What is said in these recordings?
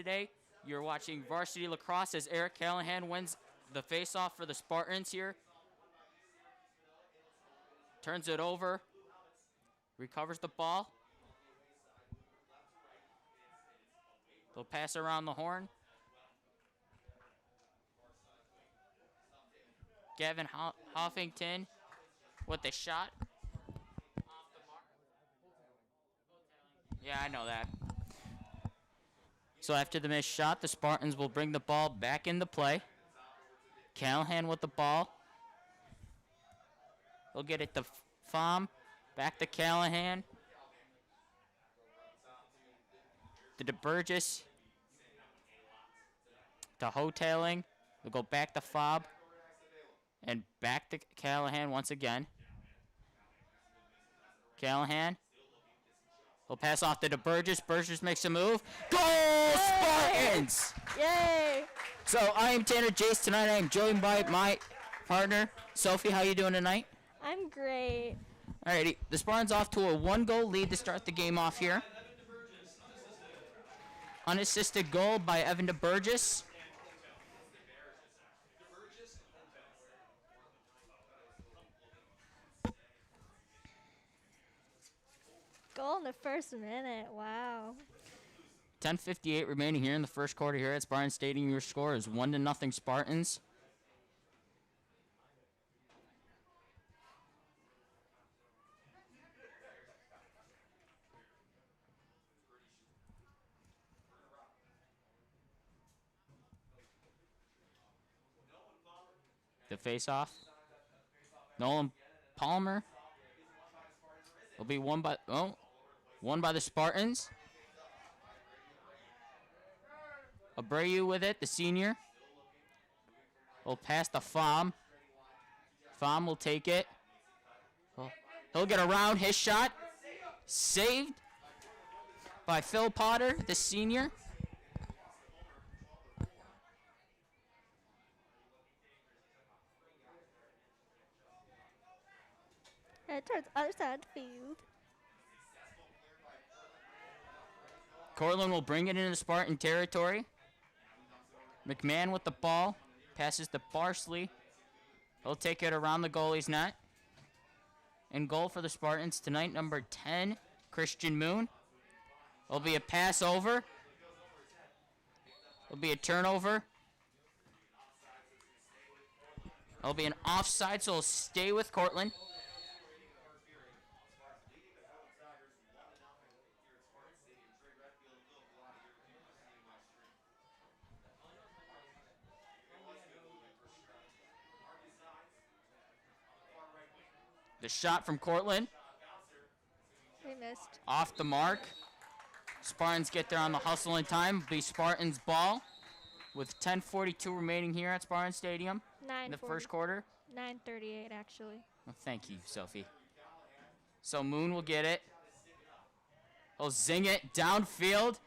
today. You're watching Varsity Lacrosse as Eric Callahan wins the faceoff for the Spartans here. Turns it over. Recovers the ball. They'll pass around the horn. Gavin Hoffington with the shot. Yeah, I know that. So after the missed shot, the Spartans will bring the ball back into play. Callahan with the ball. He'll get it to Pham. Back to Callahan. To DeBurgess. To Hoteling. We'll go back to Fob. And back to Callahan once again. Callahan. He'll pass off to DeBurgess. Burgess makes a move. Goal, Spartans! Yay! So I am Tanner Jace. Tonight I am joined by my partner, Sophie. How you doing tonight? I'm great. Alrighty, the Spartans off to a 1-goal lead to start the game off here. Unassisted goal by Evan DeBurgess. Goal in the first minute. Wow. 10:58 remaining here in the first quarter here at Spartan Stadium. Your score is 1-0 Spartans. The face-off. Nolan Palmer will be won by the Spartans. Abreu with it, the senior. Will pass to Pham. Pham will take it. He'll get around his shot. Saved by Phil Potter, the senior. And towards the other side of the field. Cortland will bring it into Spartan territory. McMahon with the ball. Passes to Barsley. He'll take it around the goalie's net. In goal for the Spartans tonight, number 10, Christian Moon. It'll be a pass over. It'll be a turnover. It'll be an offside, so it'll stay with Cortland. The shot from Cortland. We missed. Off the mark. Spartans get there on the hustle in time. It'll be Spartans ball with 10:42 remaining here at Spartan Stadium in the first quarter. 9:38 actually. Well, thank you, Sophie. So Moon will get it. He'll zing it downfield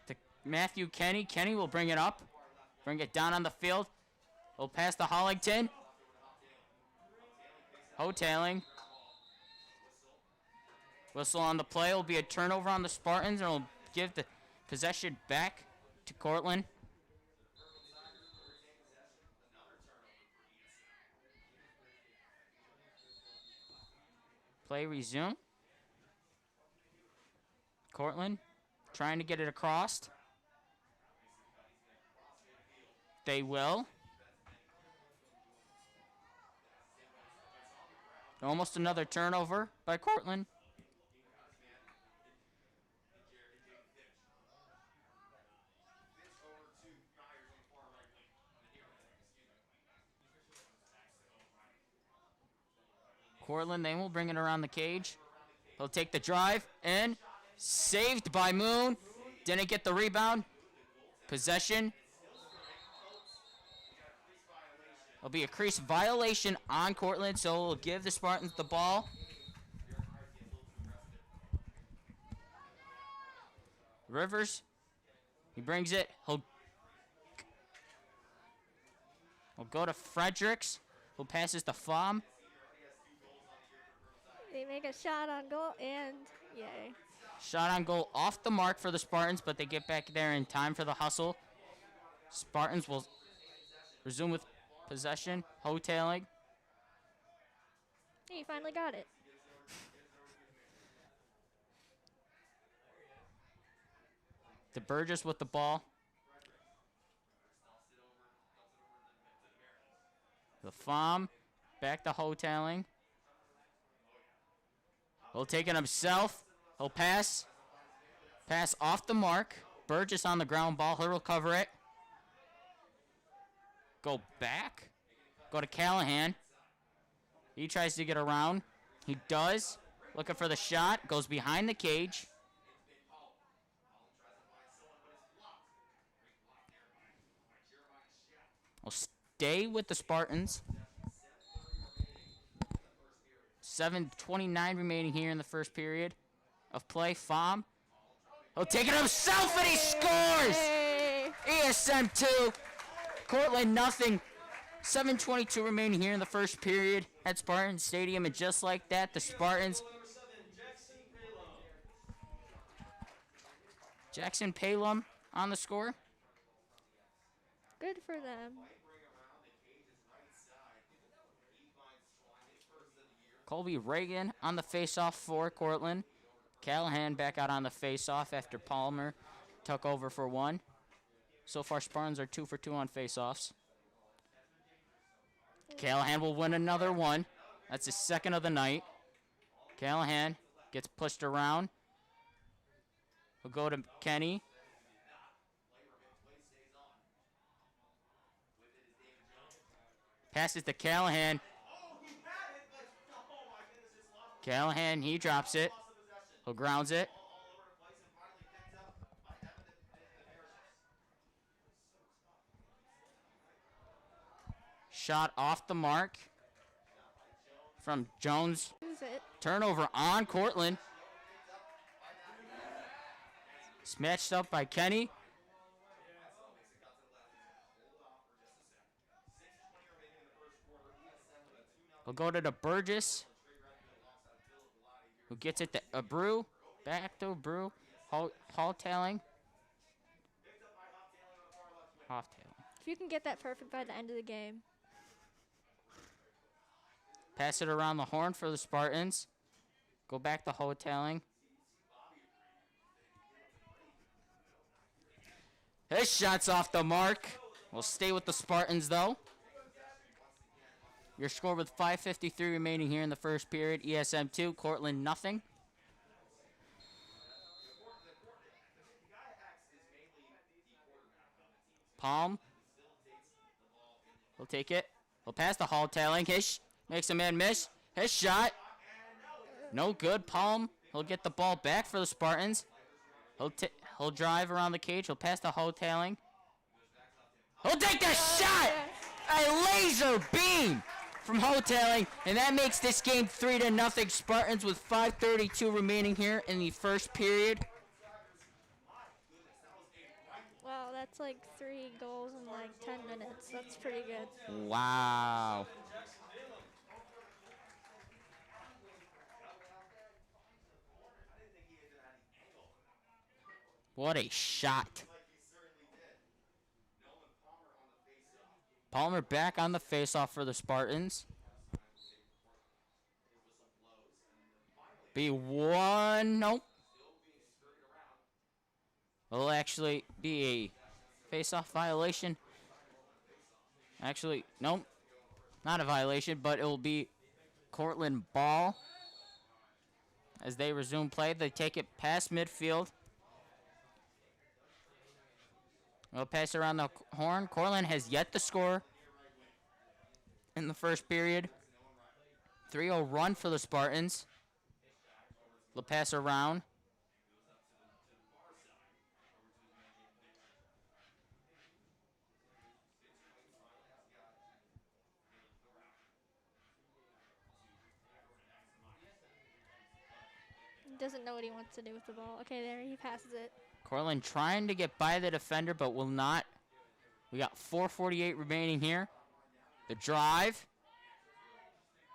to Matthew Kenny. Kenny will bring it up. Bring it down on the field. He'll pass to Hollington. Hotailing. Whistle on the play. Will be a turnover on the Spartans, and will give the possession back to Cortland. Play resume. Cortland trying to get it across. They will. Almost another turnover by Cortland. Cortland, they will bring it around the cage. He'll take the drive and saved by Moon. Didn't get the rebound. Possession. It'll be a crease violation on Cortland, so we'll give the Spartans the ball. Rivers, he brings it. He'll go to Fredericks, who passes to Pham. They make a shot on goal and yay. Shot on goal off the mark for the Spartans, but they get back there in time for the hustle. Spartans will resume with possession. Hoteling. Hey, you finally got it. To Burgess with the ball. The Fom. Back to Hoteling. He'll take it himself. He'll pass. Pass off the mark. Burgess on the ground ball. He'll recover it. Go back. Go to Callahan. He tries to get around. He does. Looking for the shot. Goes behind the cage. Will stay with the Spartans. 7:29 remaining here in the first period of play. Fom. He'll take it himself and he scores! Hey. ESM 2. Cortland nothing. 7:22 remaining here in the first period at Spartan Stadium. And just like that, the Spartans. Jackson Palum on the score. Good for them. Colby Reagan on the faceoff for Cortland. Callahan back out on the faceoff after Palmer took over for one. So far, Spartans are 2 for 2 on faceoffs. Callahan will win another one. That's his second of the night. Callahan gets pushed around. We'll go to Kenny. Passes to Callahan. Callahan, he drops it. He'll grounds it. Shot off the mark from Jones. Who's it? Turnover on Cortland. Smashed up by Kenny. We'll go to the Burgess, who gets it to Abreu. Back to Abreu. Haltailing. If you can get that perfect by the end of the game. Pass it around the horn for the Spartans. Go back to Haltailing. His shot's off the mark. We'll stay with the Spartans, though. Your score with 5:53 remaining here in the first period. ESM 2, Cortland nothing. Palm. He'll take it. He'll pass the Haltailing. Makes a man miss. His shot. No good. Palm. He'll get the ball back for the Spartans. He'll drive around the cage. He'll pass the Haltailing. He'll take the shot! A laser beam from Haltailing, and that makes this game 3-0. Spartans with 5:32 remaining here in the first period. Wow, that's like 3 goals in like 10 minutes. That's pretty good. Wow. What a shot. Palmer back on the faceoff for the Spartans. Be one. Nope. It'll actually be a faceoff violation. Actually, nope. Not a violation, but it will be Cortland ball. As they resume play, they take it past midfield. They'll pass around the horn. Cortland has yet to score in the first period. 3-0 run for the Spartans. They'll pass around. He doesn't know what he wants to do with the ball. Okay, there he passes it. Cortland trying to get by the defender, but will not. We got 4:48 remaining here. The drive.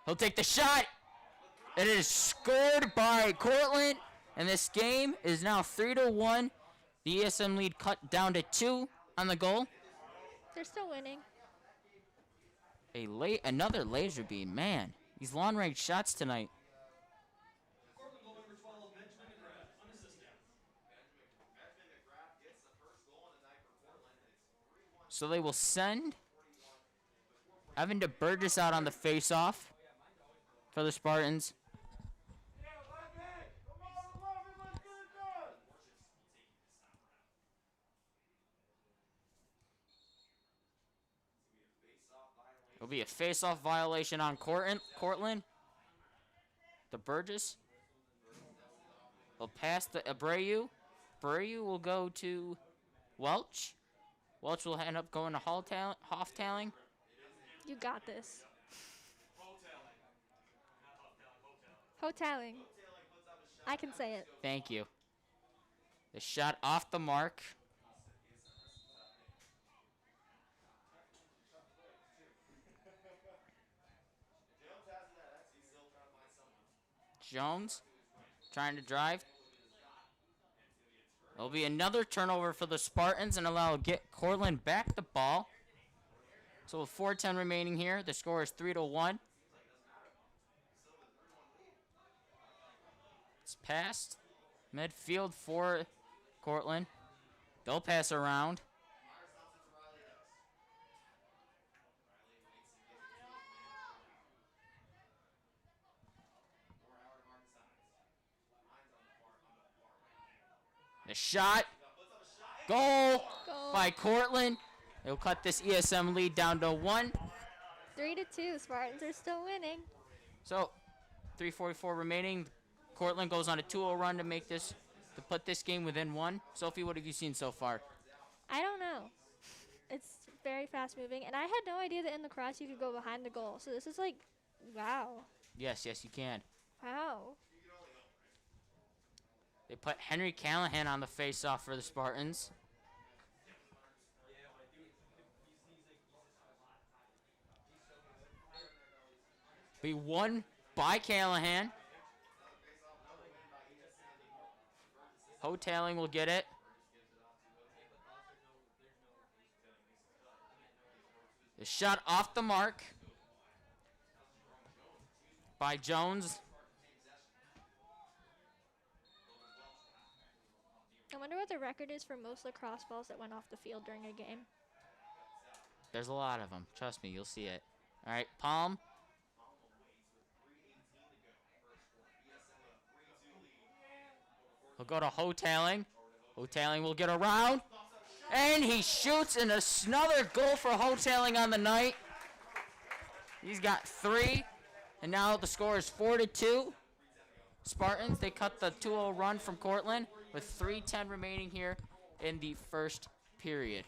He'll take the shot. It is scored by Cortland. And this game is now 3-1. The ESM lead cut down to 2 on the goal. They're still winning. Another laser beam. Man, these long-range shots tonight. So they will send Evan DeBurgess out on the face-off for the Spartans. It'll be a face-off violation on Cortland. DeBurgess. He'll pass the Abreu. Abreu will go to Welch. Welch will end up going to Hoftaling. You got this. Hoteling. I can say it. Thank you. The shot off the mark. Jones trying to drive. There'll be another turnover for the Spartans and allow Cortland back the ball. So with 4:10 remaining here, the score is 3-1. It's passed. Midfield for Cortland. They'll pass around. The shot. Goal by Cortland. They'll cut this ESM lead down to 1. 3-2. Spartans are still winning. So 3:44 remaining. Cortland goes on a 2-0 run to put this game within 1. Sophie, what have you seen so far? I don't know. It's very fast moving, and I had no idea that in lacrosse you could go behind the goal. So this is like, wow. Yes, you can. Wow. They put Henry Callahan on the face-off for the Spartans. Be won by Callahan. Hoteling will get it. The shot off the mark by Jones. I wonder what the record is for most lacrosse balls that went off the field during a game. There's a lot of them. Trust me, you'll see it. All right, Palm. He'll go to Hoteling. Hoteling will get around. And he shoots, and another goal for Hoteling on the night. He's got 3. And now the score is 4-2. Spartans, they cut the 2-0 run from Cortland with 3:10 remaining here in the first period.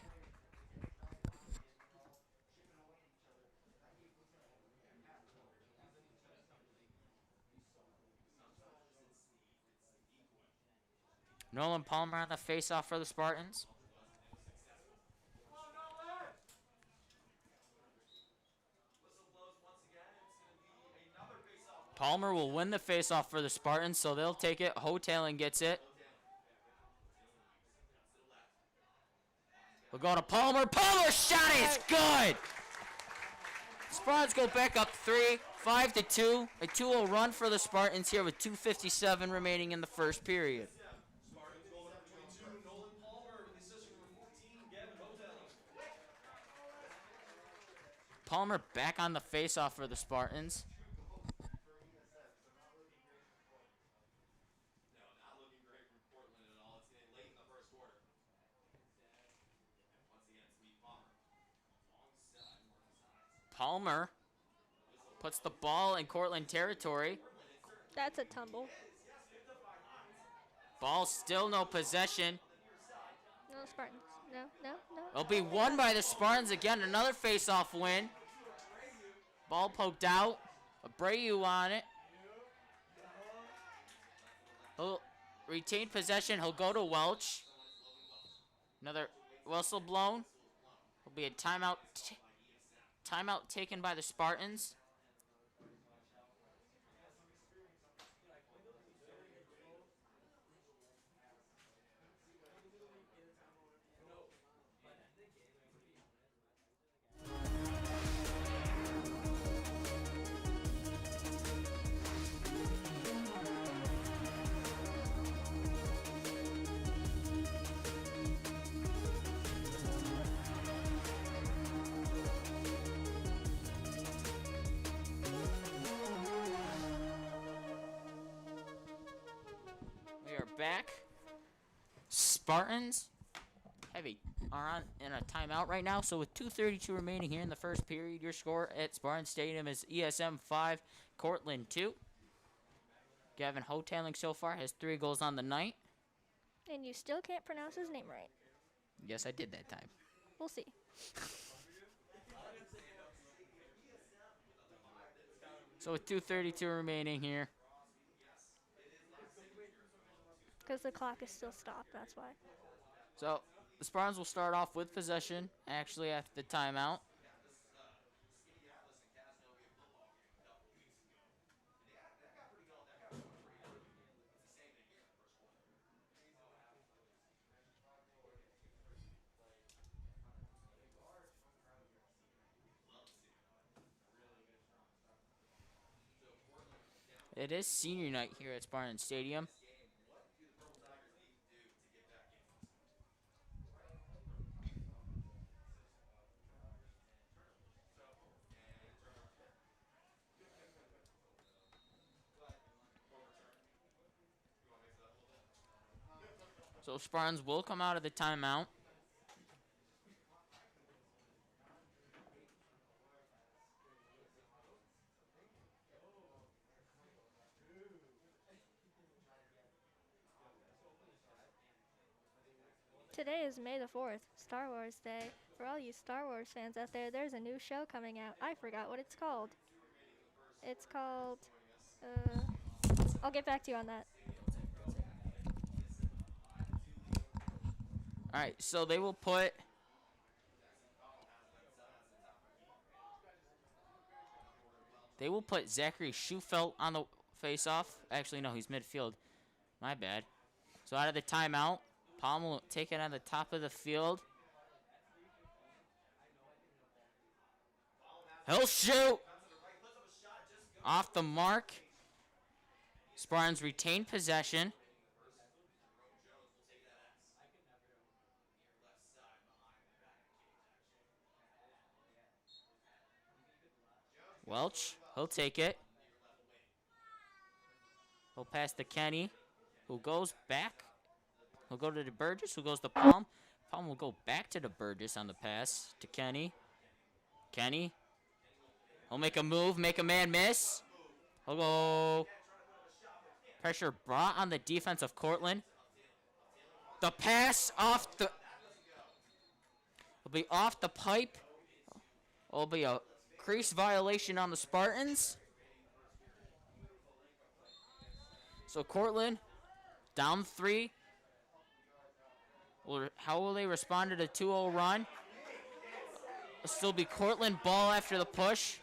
Nolan Palmer on the face-off for the Spartans. Palmer will win the face-off for the Spartans, so they'll take it. Hoteling gets it. We'll go to Palmer. Palmer's shot is good! Spartans go back up 3, 5-2. A 2-0 run for the Spartans here with 2:57 remaining in the first period. Palmer back on the face-off for the Spartans. Palmer puts the ball in Cortland territory. That's a tumble. Ball still no possession. No, Spartans. No. It'll be won by the Spartans again. Another face-off win. Ball poked out. Abreu on it. He'll retain possession. He'll go to Welch. Another whistle blown. Will be a timeout. Timeout taken by the Spartans. We're back. Spartans are on in a timeout right now. So with 2:32 remaining here in the first period, your score at Spartan Stadium is ESM 5, Cortland 2. Gavin Hoteling so far has 3 goals on the night. And you still can't pronounce his name right. Yes, I did that time. We'll see. So with 2:32 remaining here. Because the clock is still stopped, that's why. So the Spartans will start off with possession, actually, after the timeout. It is senior night here at Spartan Stadium. So Spartans will come out of the timeout. Today is May the 4th, Star Wars Day. For all you Star Wars fans out there, there's a new show coming out. I forgot what it's called. It's called, I'll get back to you on that. All right, so they will put Zachary Schufelt on the face-off. Actually, no, he's midfield. My bad. So out of the timeout, Palm will take it on the top of the field. He'll shoot! Off the mark. Spartans retain possession. Welch, he'll take it. He'll pass to Kenny, who goes back. He'll go to the Burgess, who goes to Palm. Palm will go back to the Burgess on the pass to Kenny. Kenny. He'll make a move, make a man miss. He'll go. Pressure brought on the defense of Cortland. The pass off the. It'll be off the pipe. It'll be a crease violation on the Spartans. So Cortland down 3. How will they respond to the 2-0 run? It'll still be Cortland ball after the push.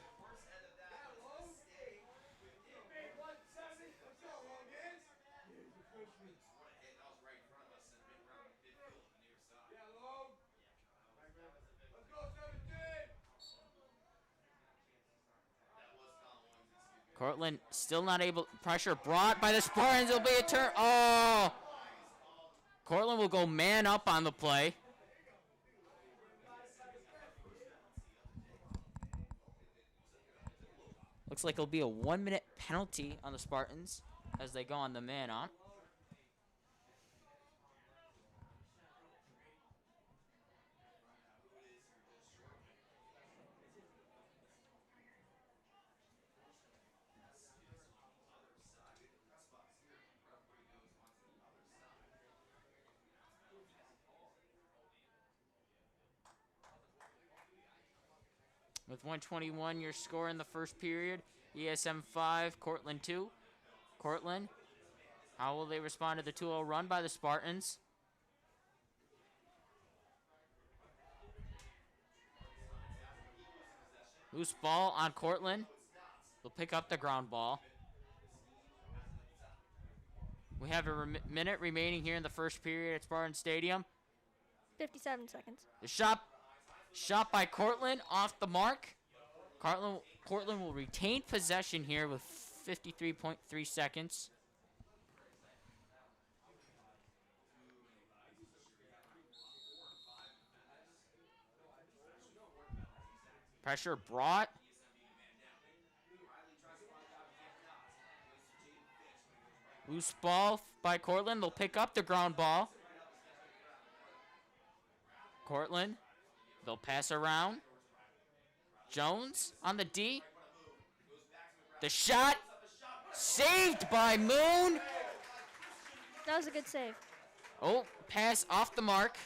Cortland still not able. Pressure brought by the Spartans. It'll be a turn. Oh! Cortland will go man up on the play. Looks like it'll be a 1-minute penalty on the Spartans as they go on the man up. With 1:21, your score in the first period. ESM 5, Cortland 2. Cortland, how will they respond to the 2-0 run by the Spartans? Loose ball on Cortland. They'll pick up the ground ball. We have a minute remaining here in the first period at Spartan Stadium. 57 seconds. The shot by Cortland off the mark. Cortland will retain possession here with 53.3 seconds. Pressure brought. Loose ball by Cortland. They'll pick up the ground ball. Cortland. They'll pass around. Jones on the D. The shot. Saved by Moon. That was a good save. Oh, pass off the mark.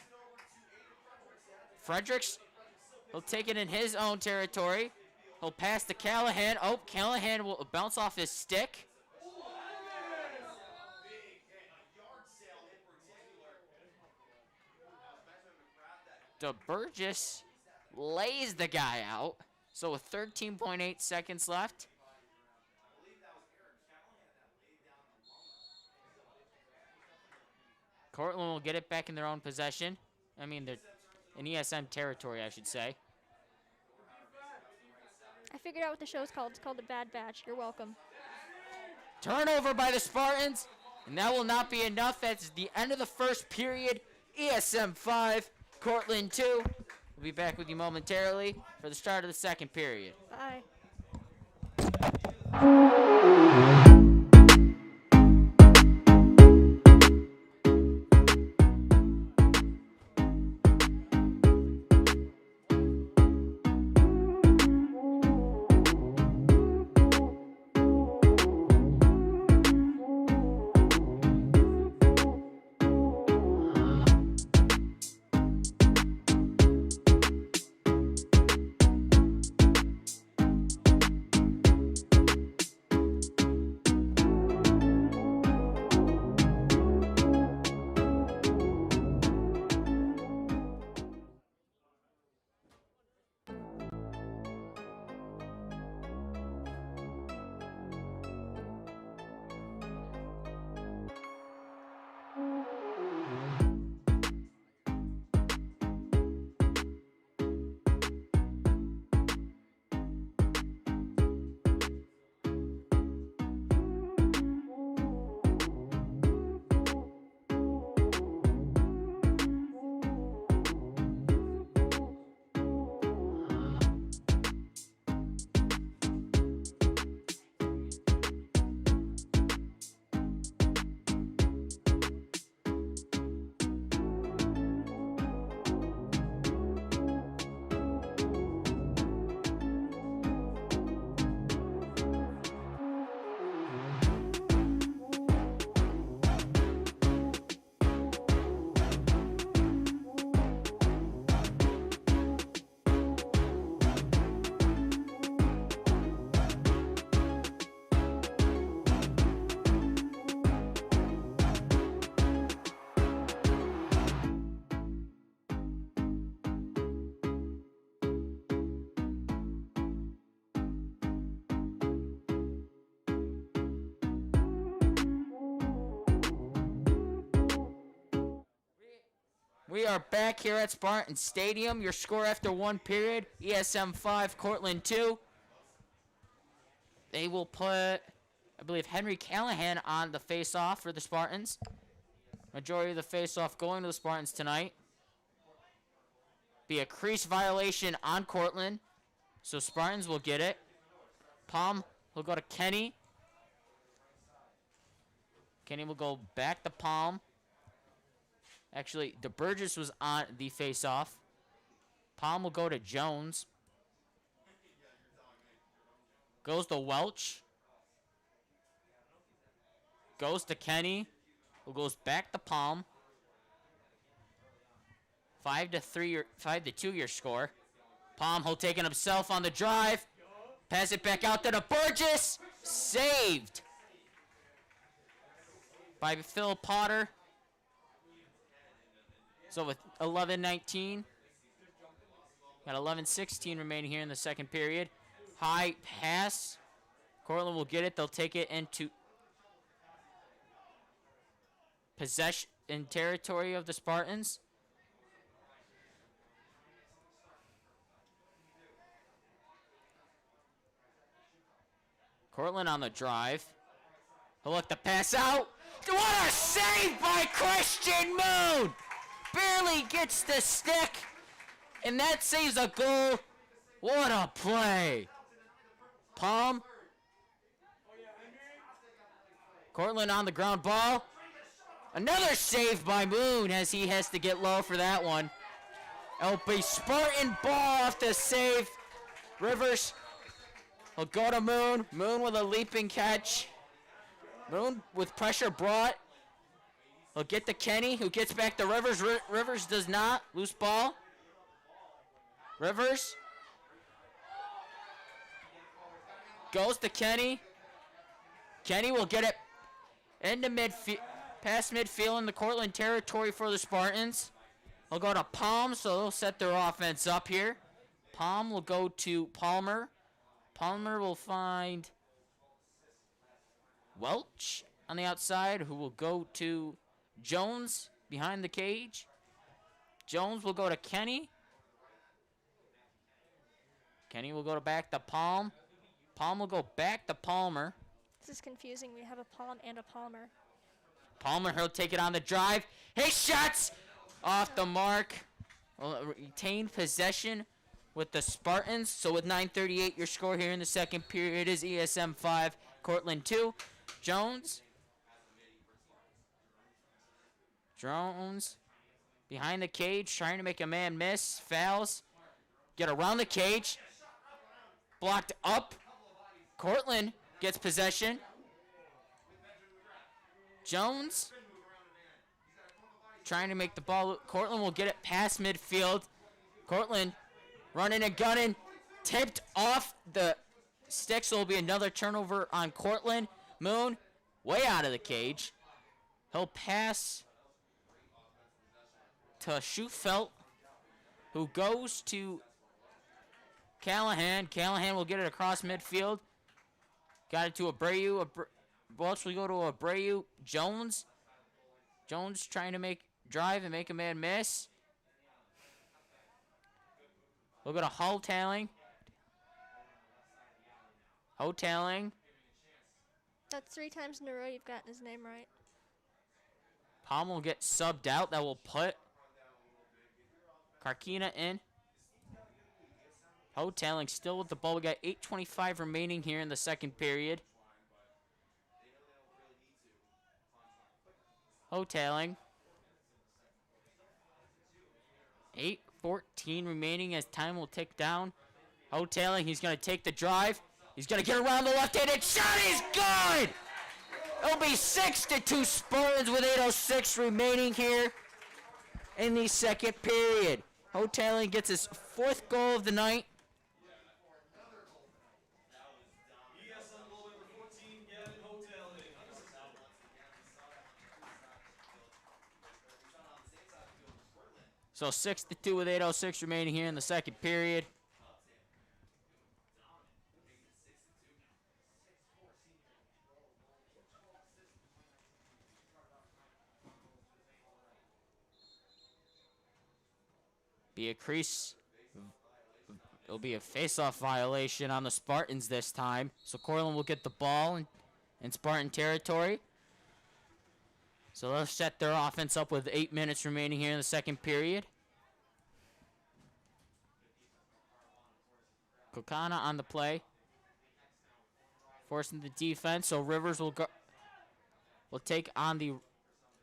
Fredericks, he'll take it in his own territory. He'll pass to Callahan. Oh, Callahan will bounce off his stick. DeBurgess lays the guy out. So with 13.8 seconds left. Cortland will get it back in their own possession. I mean, they're in ESM territory, I should say. I figured out what the show's called. It's called The Bad Batch. You're welcome. Turnover by the Spartans. And that will not be enough. That's the end of the first period. ESM 5, Cortland 2. We'll be back with you momentarily for the start of the second period. Bye. We are back here at Spartan Stadium. Your score after one period, ESM 5, Cortland 2. They will put, I believe, Henry Callahan on the face-off for the Spartans. Majority of the face-off going to the Spartans tonight. Be a crease violation on Cortland, so Spartans will get it. Palm will go to Kenny. Kenny will go back to Palm. Actually, DeBurgess was on the face-off. Palm will go to Jones. Goes to Welch. Goes to Kenny. Who goes back to Palm. 5-2 your score. Palm, he'll take it himself on the drive. Pass it back out to DeBurgess. Saved by Phil Potter. So with 11-19, got 11-16 remaining here in the second period. High pass. Cortland will get it. They'll take it into possession in territory of the Spartans. Cortland on the drive. He'll look the pass out. What a save by Christian Moon! Barely gets the stick, and that saves a goal. What a play. Palm. Cortland on the ground ball. Another save by Moon as he has to get low for that one. It'll be Spartan ball off the save. Rivers will go to Moon. Moon with a leaping catch. Moon with pressure brought. He'll get to Kenny, who gets back to Rivers. Rivers does not. Loose ball. Rivers goes to Kenny. Kenny will get it into midfield, past midfield in the Cortland territory for the Spartans. He'll go to Palm, so they'll set their offense up here. Palm will go to Palmer. Palmer will find Welch on the outside, who will go to Jones behind the cage. Jones will go to Kenny. Kenny will go back to Palm. Palm will go back to Palmer. This is confusing. We have a Palm and a Palmer. Palmer, he'll take it on the drive. His shots off the mark. Well, retained possession with the Spartans. So with 9:38, your score here in the second period is ESM 5, Cortland 2. Jones behind the cage, trying to make a man miss. Fouls. Get around the cage. Blocked up. Cortland gets possession. Jones trying to make the ball. Cortland will get it past midfield. Cortland running and gunning. Tipped off the sticks. So will be another turnover on Cortland. Moon way out of the cage. He'll pass to Schufelt, who goes to Callahan. Callahan will get it across midfield. Got it to Abreu. Welch will go to Abreu. Jones trying to drive and make a man miss. We'll go to Hotailing. That's 3 times in a row you've gotten his name right. Palm will get subbed out. That will put Karkina in. Hotailing still with the ball. We got 8:25 remaining here in the second period. Hotailing. 8:14 remaining as time will tick down. Hotailing, he's going to take the drive. He's going to get around the left-handed shot. He's good! It'll be 6-2 Spartans with 8:06 remaining here in the second period. Hotailing gets his 4th goal of the night. So 6-2 with 8:06 remaining here in the second period. Be a crease. It'll be a face-off violation on the Spartans this time. So Cortland will get the ball in Spartan territory. So they'll set their offense up with 8 minutes remaining here in the second period. Kokana on the play. Forcing the defense. So Rivers will take on the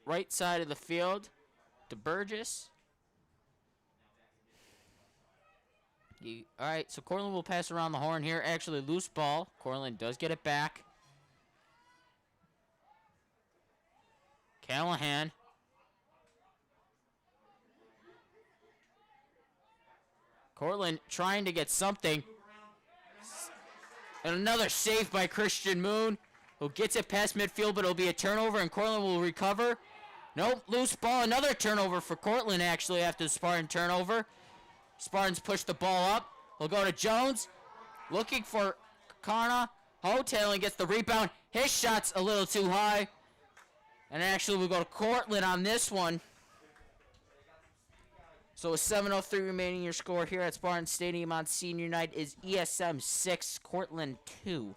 right side of the field to Burgess. All right, so Cortland will pass around the horn here. Actually, loose ball. Cortland does get it back. Callahan. Cortland trying to get something. And another save by Christian Moon, who gets it past midfield, but it'll be a turnover, and Cortland will recover. Nope, loose ball. Another turnover for Cortland, actually, after the Spartan turnover. Spartans push the ball up. He'll go to Jones. Looking for Karna. Hotailing gets the rebound. His shot's a little too high. And actually, we'll go to Cortland on this one. So with 7:03 remaining, your score here at Spartan Stadium on Senior Night is ESM 6, Cortland 2.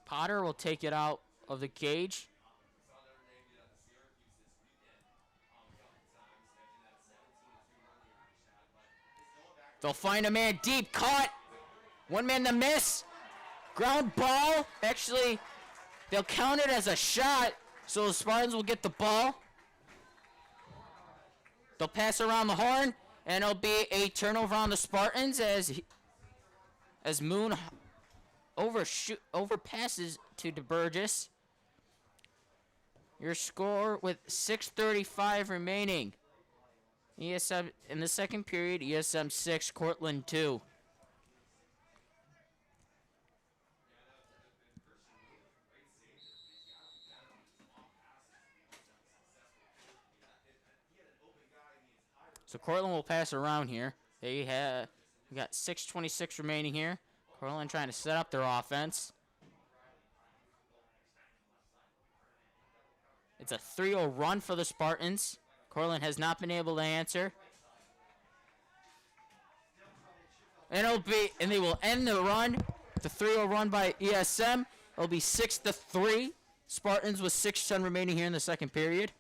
Potter will take it out of the cage. They'll find a man deep. Caught. One man to miss. Ground ball. Actually, they'll count it as a shot, so the Spartans will get the ball. They'll pass around the horn, and it'll be a turnover on the Spartans as Moon overpasses to DeBurgess. Your score with 6:35 remaining. ESM in the second period, ESM 6, Cortland 2. So Cortland will pass around here. We got 6:26 remaining here. Cortland trying to set up their offense. It's a 3-0 run for the Spartans. Cortland has not been able to answer. And they will end the run. The 3-0 run by ESM. It'll be 6-3. Spartans with 6:10 remaining here in the second period.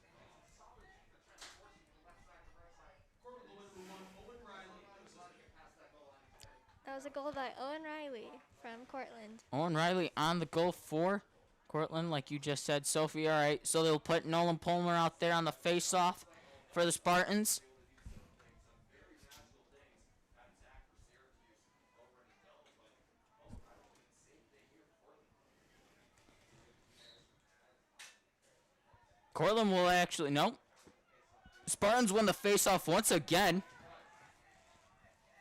That was a goal by Owen Riley from Cortland. Owen Riley on the goal for Cortland, like you just said, Sophie. All right, so they'll put Nolan Palmer out there on the face-off for the Spartans. Cortland will actually, no. Spartans win the face-off once again.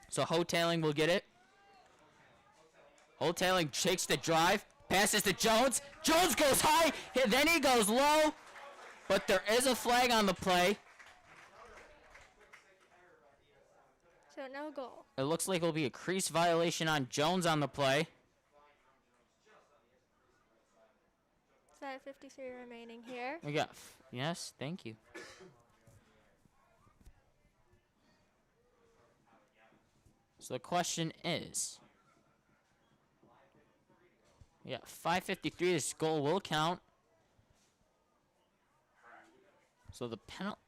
So Hotailing will get it. Hotailing takes the drive, passes to Jones. Jones goes high, then he goes low. But there is a flag on the play. So no goal. It looks like it'll be a crease violation on Jones on the play. 5:53 remaining here. We got, yes, thank you. So the question is, yeah, 5:53. This goal will count. So the penalty,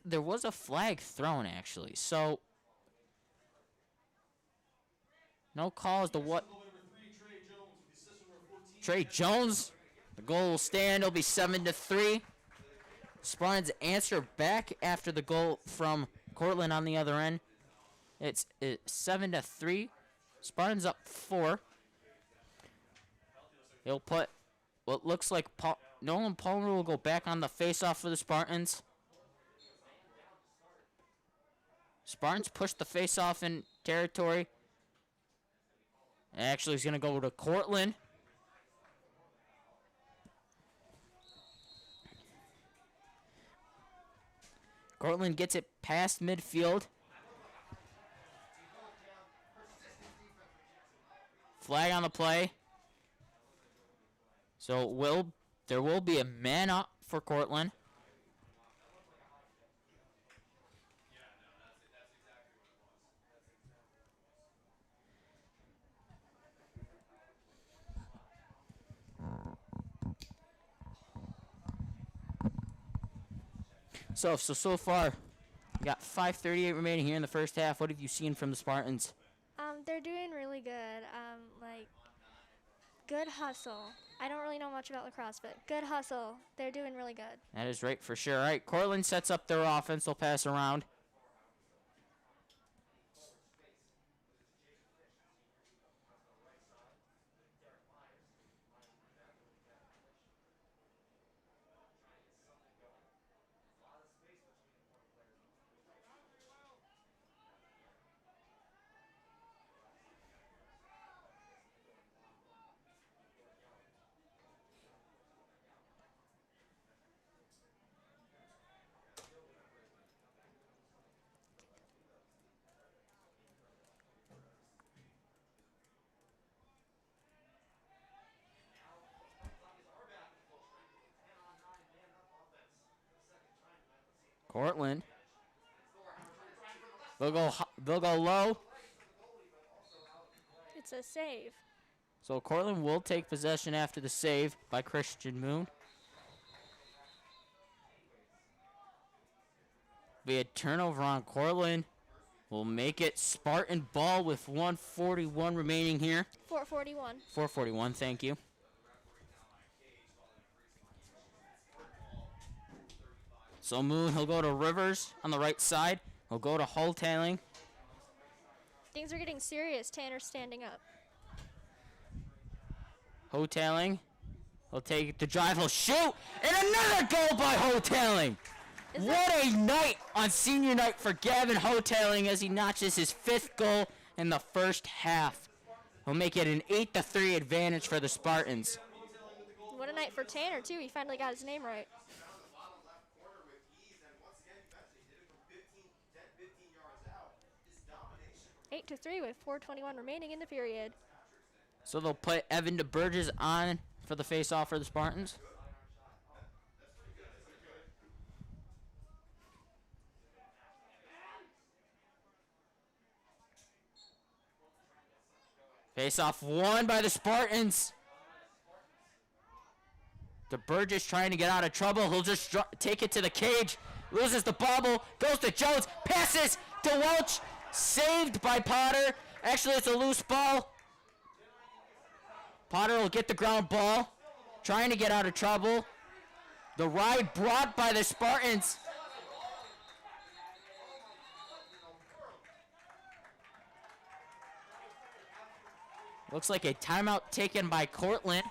there was a flag thrown actually. So no call as to what. Trey Jones, the goal will stand. It'll be 7-3. Spartans answer back after the goal from Cortland on the other end. It's 7-3. Spartans up 4. They'll put what looks like Nolan Palmer will go back on the face-off for the Spartans. Spartans push the face-off in territory. Actually, he's going to go to Cortland. Cortland gets it past midfield. Flag on the play. So there will be a man up for Cortland. So far, we got 5:38 remaining here in the first half. What have you seen from the Spartans? They're doing really good. Like, good hustle. I don't really know much about lacrosse, but good hustle. They're doing really good. That is right for sure. All right, Cortland sets up their offense. They'll pass around. Cortland. They'll go low. It's a save. So Cortland will take possession after the save by Christian Moon. Be a turnover on Cortland. will make it Spartan ball with 1:41 remaining here. 4:41. 4:41, thank you. So Moon, he'll go to Rivers on the right side. He'll go to Holtailing. Things are getting serious. Tanner's standing up. Holtailing. He'll take the drive. He'll shoot. And another goal by Holtailing. What a night on senior night for Gavin Holtailing as he notches his 5th goal in the first half. He'll make it an 8-3 advantage for the Spartans. What a night for Tanner, too. He finally got his name right. 8-3 with 4:21 remaining in the period. So they'll put Evan DeBurgess on for the face-off for the Spartans. Face-off won by the Spartans. DeBurgess trying to get out of trouble. He'll just take it to the cage. Loses the bobble. Goes to Jones. Passes to Welch. Saved by Potter. Actually, it's a loose ball. Potter will get the ground ball. Trying to get out of trouble. The ride brought by the Spartans. Looks like a timeout taken by Cortland.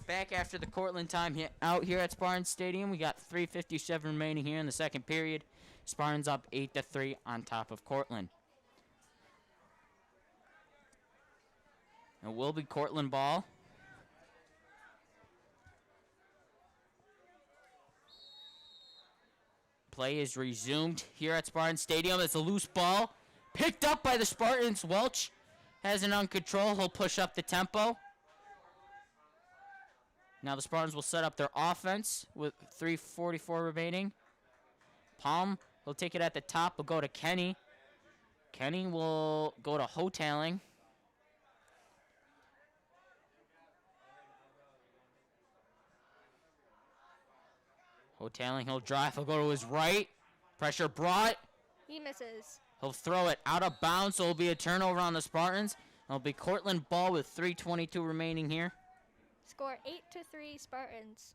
Back after the Cortland time out here at Spartans Stadium. We got 3:57 remaining here in the second period. Spartans up 8-3 on top of Cortland. It will be Cortland ball. Play is resumed here at Spartans Stadium. It's a loose ball picked up by the Spartans. Welch has it on control. He'll push up the tempo. Now the Spartans will set up their offense with 3:44 remaining. Palm will take it at the top. Will go to Kenny. Kenny will go to Holtailing. Holtailing, he'll drive. He'll go to his right. Pressure brought. He misses. He'll throw it out of bounds, so it'll be a turnover on the Spartans. It'll be Cortland ball with 3:22 remaining here. Score 8-3 Spartans.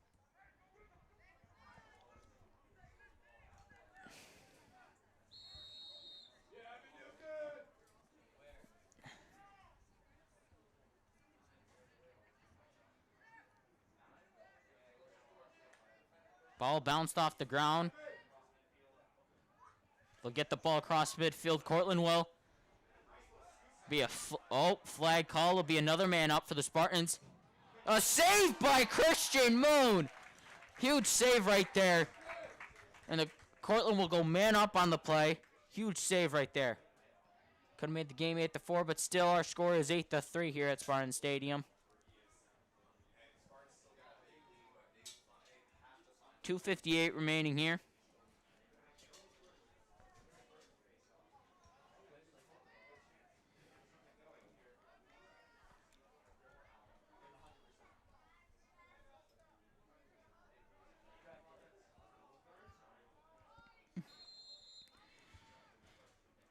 Ball bounced off the ground. They'll get the ball across midfield. Cortland will be a flag call. Will be another man up for the Spartans. A save by Christian Moon. Huge save right there. And the Cortland will go man up on the play. Huge save right there. Could have made the game 8-4, but still our score is 8-3 here at Spartan Stadium. 2:58 remaining here.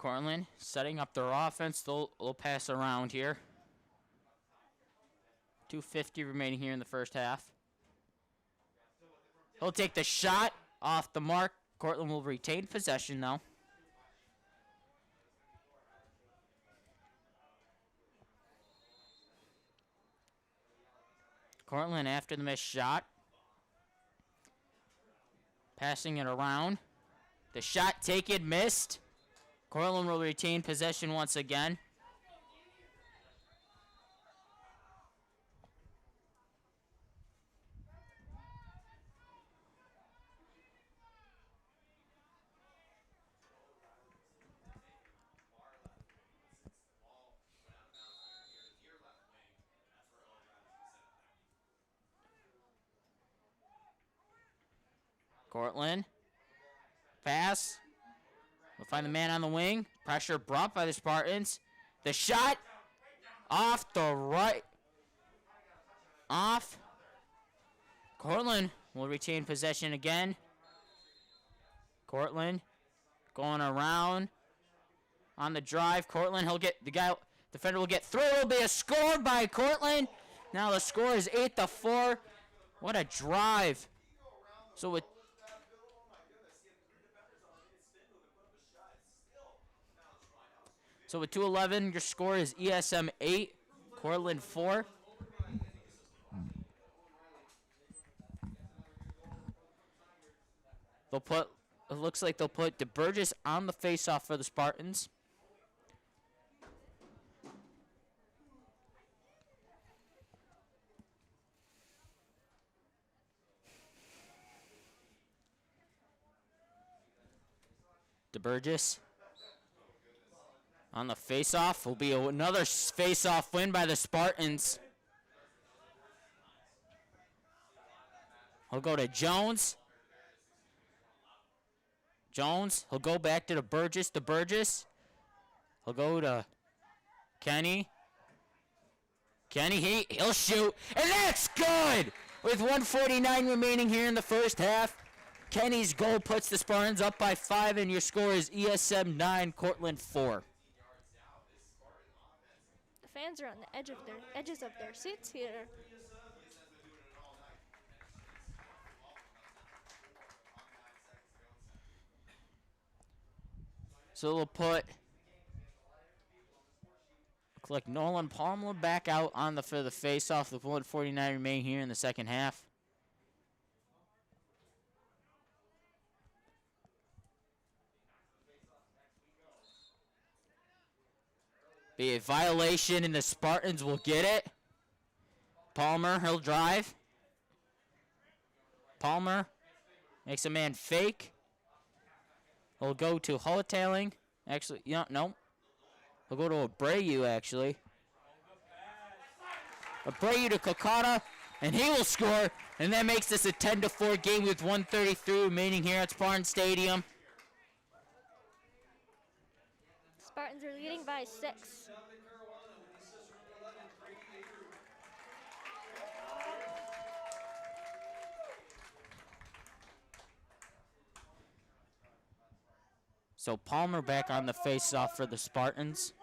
Cortland setting up their offense. They'll pass around here. 2:50 remaining here in the first half. He'll take the shot off the mark. Cortland will retain possession, though. Cortland after the missed shot. Passing it around. The shot taken, missed. Cortland will retain possession once again. Cortland. Pass. We'll find the man on the wing. Pressure brought by the Spartans. The shot. Off the right. Off. Cortland will retain possession again. Cortland going around on the drive. Cortland, he'll get the guy. Defender will get through. It'll be a score by Cortland. Now the score is 8-4. What a drive. So with with 2:11, your score is ESM 8, Cortland 4. It looks like they'll put DeBurgess on the faceoff for the Spartans. DeBurgess on the face-off will be another face-off win by the Spartans. He'll go to Jones. Jones, he'll go back to DeBurgess. DeBurgess, he'll go to Kenny. Kenny, he'll shoot, and that's good! With 1:49 remaining here in the first half, Kenny's goal puts the Spartans up by 5, and your score is ESM 9, Cortland 4. Fans are on the edges of their seats here. So we'll put looks like Nolan Palmer back out on for the face-off with 1:49 remaining here in the second half. Be a violation, and the Spartans will get it. Palmer, he'll drive. Palmer makes a man fake. He'll go to Hotelling. Actually, no. He'll go to Abreu, actually. Abreu to Kokata, and he will score. And that makes this a 10-4 game with 1:33 remaining here at Spartan Stadium. Spartans are leading by 6. So Palmer back on the face-off for the Spartans.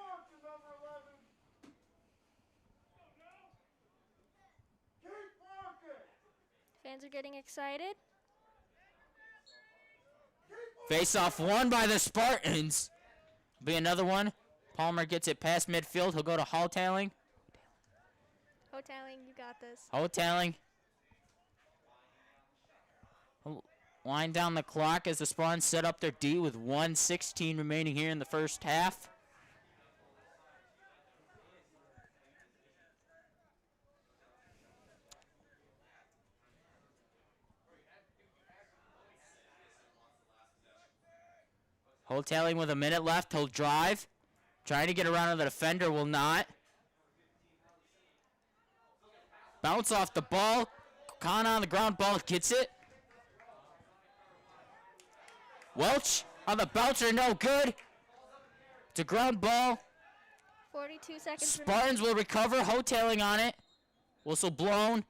Fans are getting excited. Face-off won by the Spartans. Be another one. Palmer gets it past midfield. He'll go to Hotelling. Hotelling, you got this. Hotelling. Wind down the clock as the Spartans set up their D with 1:16 remaining here in the first half. Hotelling with a minute left. He'll drive. Trying to get around to the defender. Will not. Bounce off the ball. Kana on the ground. Ball gets it. Welch on the bouncer, no good. It's a ground ball. 42 seconds. Spartans will recover. Hotelling on it. Whistle blown.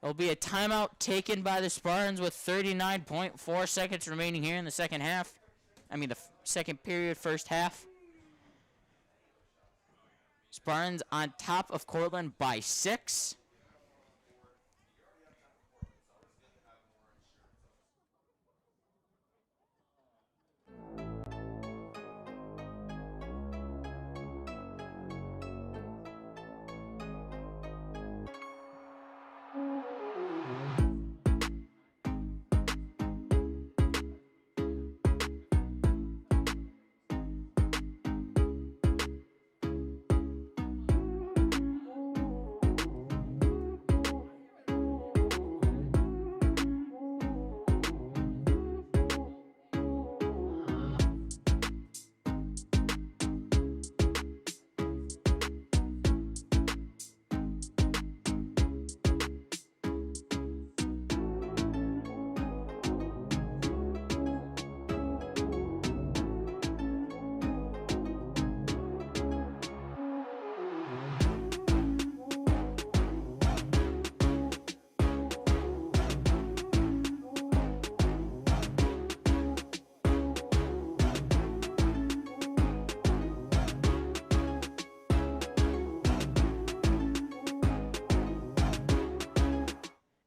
There'll be a timeout taken by the Spartans with 39.4 seconds remaining here in the second half. second period, first half. Spartans on top of Cortland by 6.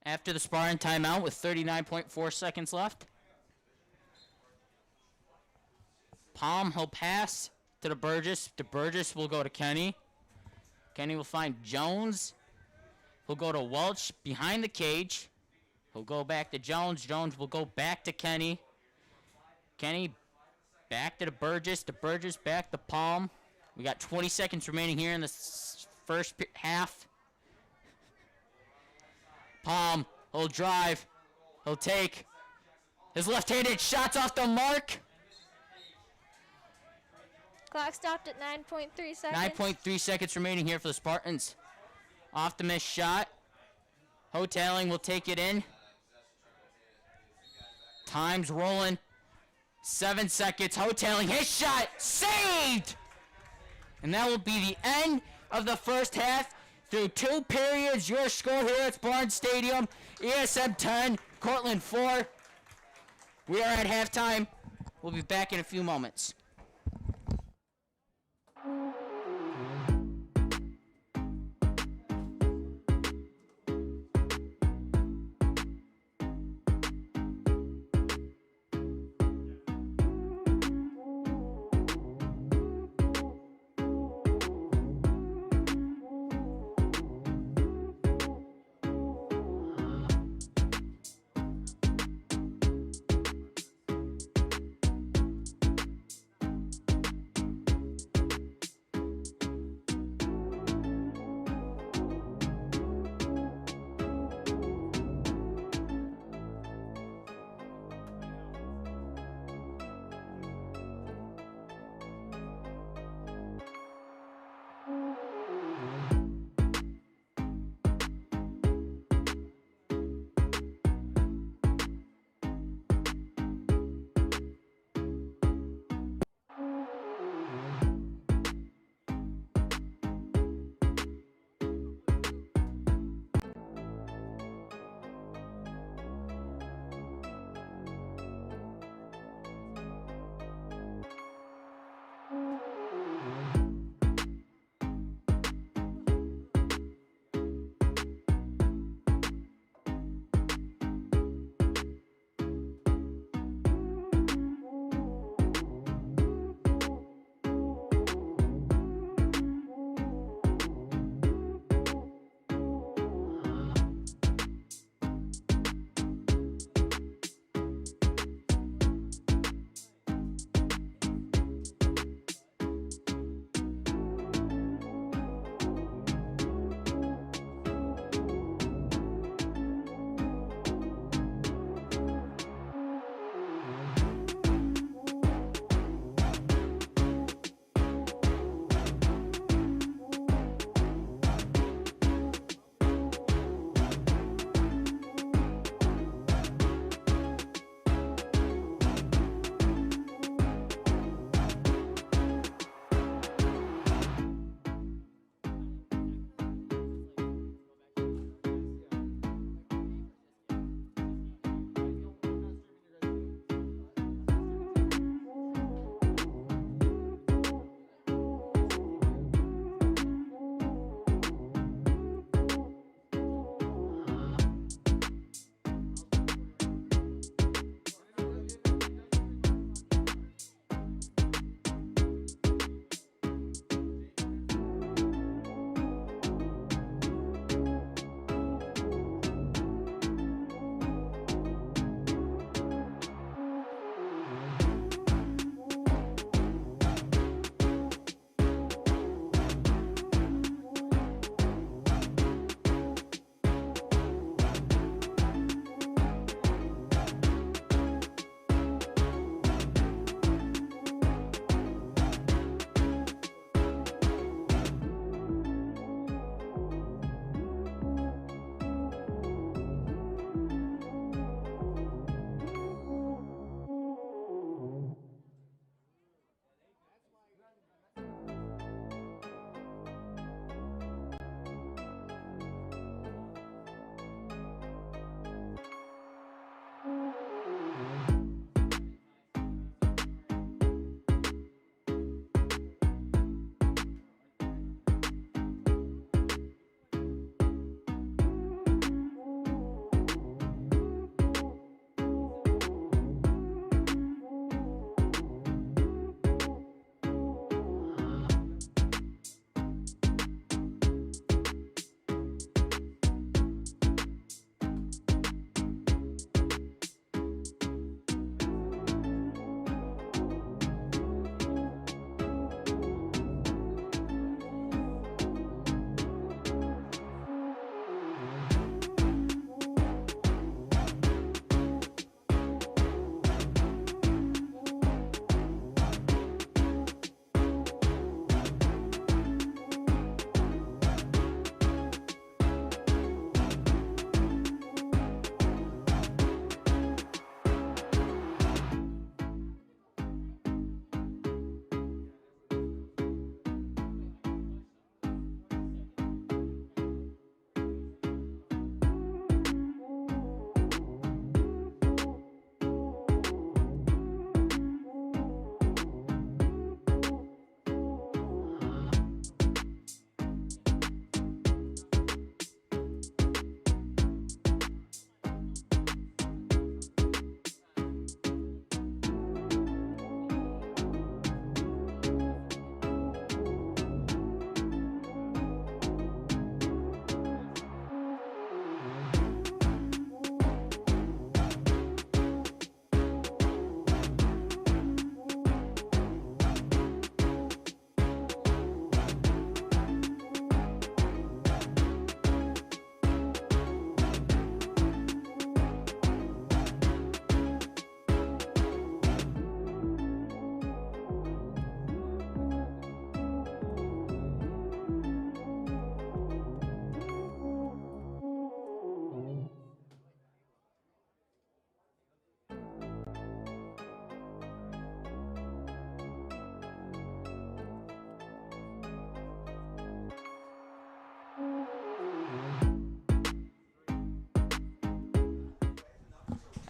After the Spartan timeout with 39.4 seconds left. Palm, he'll pass to the Burgess. The Burgess will go to Kenny. Kenny will find Jones. He'll go to Welch behind the cage. He'll go back to Jones. Jones will go back to Kenny. Kenny back to the Burgess. The Burgess back to Palm. We got 20 seconds remaining here in the first half. Palm, he'll drive. He'll take. His left-handed shot's off the mark. Clock stopped at 9.3 seconds. 9.3 seconds remaining here for the Spartans. Off the missed shot. Hoteling will take it in. Time's rolling. 7 seconds. Hoteling, his shot, saved! And that will be the end of the first half. Through 2 periods, your score here at Barnes Stadium, ESM 10, Cortland 4. We are at halftime. We'll be back in a few moments.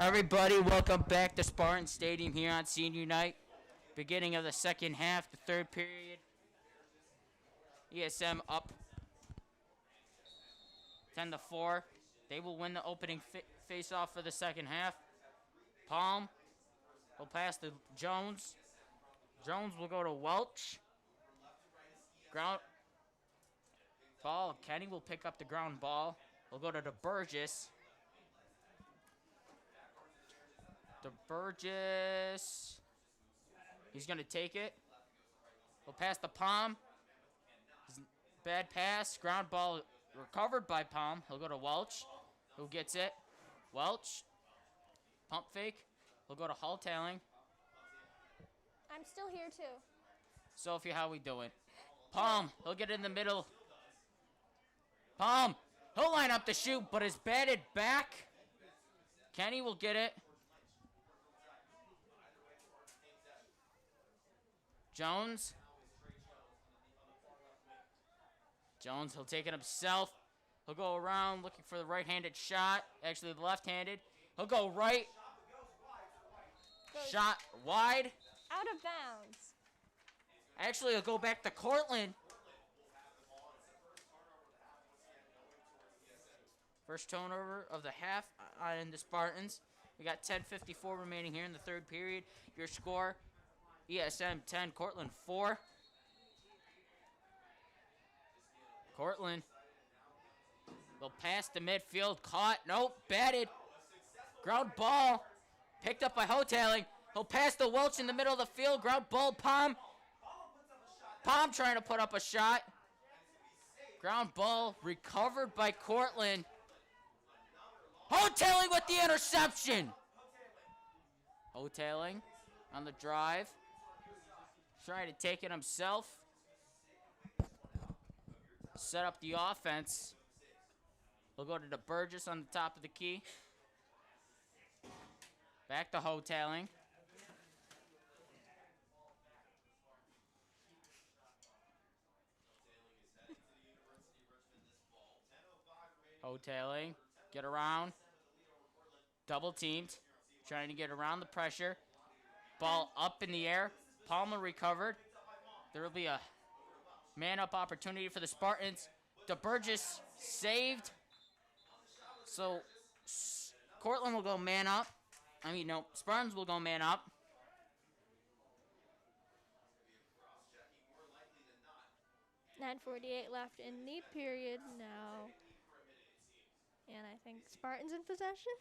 Everybody, welcome back to Spartan Stadium here on Senior Night. Beginning of the second half, the third period. ESM up 10-4. They will win the opening face-off for the second half. Palm will pass to Jones. Jones will go to Welch. Ground ball. Kenny will pick up the ground ball. We'll go to DeBurgess. DeBurgess. He's going to take it. He'll pass the Palm. Bad pass. Ground ball recovered by Palm. He'll go to Welch. Who gets it? Welch. Pump fake. He'll go to Hall-tailing. I'm still here too. Sophie, how we doing? Palm. He'll get in the middle. Palm. He'll line up the shoot, but is batted back. Kenny will get it. Jones. Jones, he'll take it himself. He'll go around looking for the right-handed shot. Actually, the left-handed. He'll go right. Shot wide. Out of bounds. Actually, he'll go back to Cortland. First turnover of the half on the Spartans. We got 10:54 remaining here in the third period. Your score, ESM 10, Cortland 4. Cortland will pass to midfield. Caught. Nope. Batted. Ground ball. Picked up by Hotailing. He'll pass to Welch in the middle of the field. Ground ball. Palm. Palm trying to put up a shot. Ground ball recovered by Cortland. Hotailing with the interception. Hotailing on the drive. Trying to take it himself. Set up the offense. We'll go to DeBurgess on the top of the key. Back to Hotailing. Hotailing. Get around. Double teamed. Trying to get around the pressure. Ball up in the air. Palmer recovered. There will be a man-up opportunity for the Spartans. DeBurgess saved. So, Cortland will go man-up. Spartans will go man-up. $9:48 left in the period now. And I think Spartans in possession?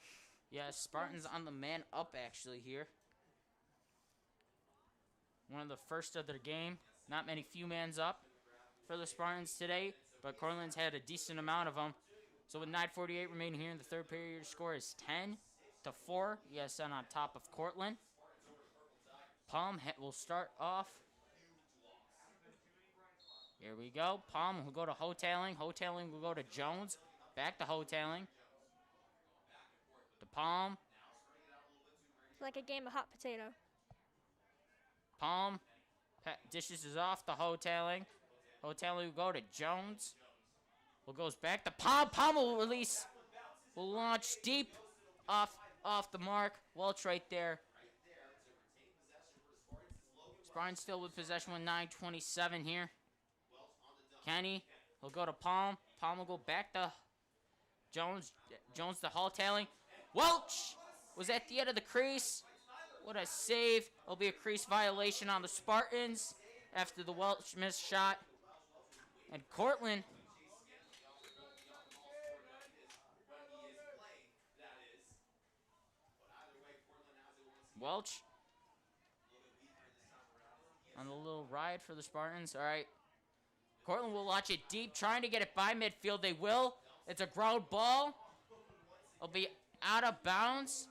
Yeah, Spartans on the man-up actually here. One of the first of their game. Not many few mans up for the Spartans today, but Cortland's had a decent amount of them. So with 9:48 remaining here in the third period, your score is 10-4. ESN on top of Cortland. Palm will start off. Here we go. Palm will go to Hotailing. Hotailing will go to Jones. Back to Hotailing. To Palm. It's like a game of hot potato. Palm dishes is off to Hotailing. Hotailing will go to Jones. Goes back to Palm. Palm will release. Will launch deep off the mark. Welch right there. Spartans still with possession with 9:27 here. Kenny will go to Palm. Palm will go back to Jones. Jones to Hotailing. Welch was at the end of the crease. What a save. It'll be a crease violation on the Spartans after the Welch missed shot. And Cortland Welch on the little ride for the Spartans. All right. Cortland will launch it deep, trying to get it by midfield. They will. It's a ground ball. It'll be out of bounds.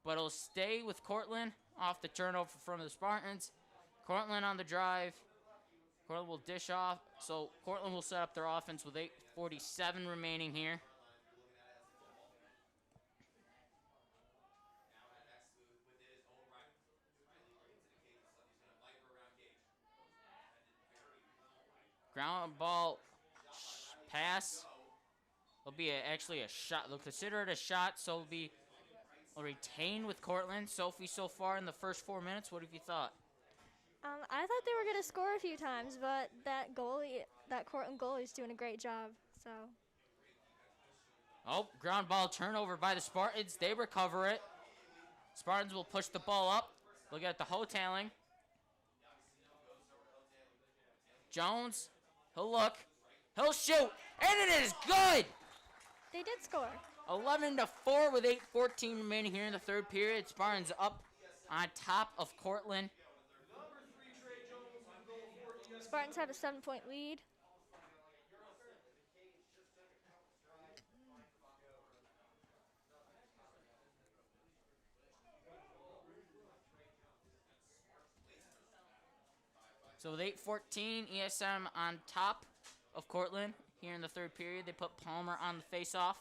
But it'll stay with Cortland off the turnover from the Spartans. Cortland on the drive. Cortland will dish off. So Cortland will set up their offense with 8:47 remaining here. Ground ball pass. It'll be actually a shot. They'll consider it a shot, so it'll be a retain with Cortland. Sophie, so far in the first 4 minutes, what have you thought? I thought they were going to score a few times, but that goalie, that Cortland goalie is doing a great job. So Oh, ground ball turnover by the Spartans. They recover it. Spartans will push the ball up. Look at the hoteling. Jones, he'll look. He'll shoot. And it is good! they did score. 11-4 with 8:14 remaining here in the third period. Spartans up on top of Cortland. Spartans have a 7-point lead. So with 8:14, ESM on top of Cortland here in the third period. They put Palmer on the face-off.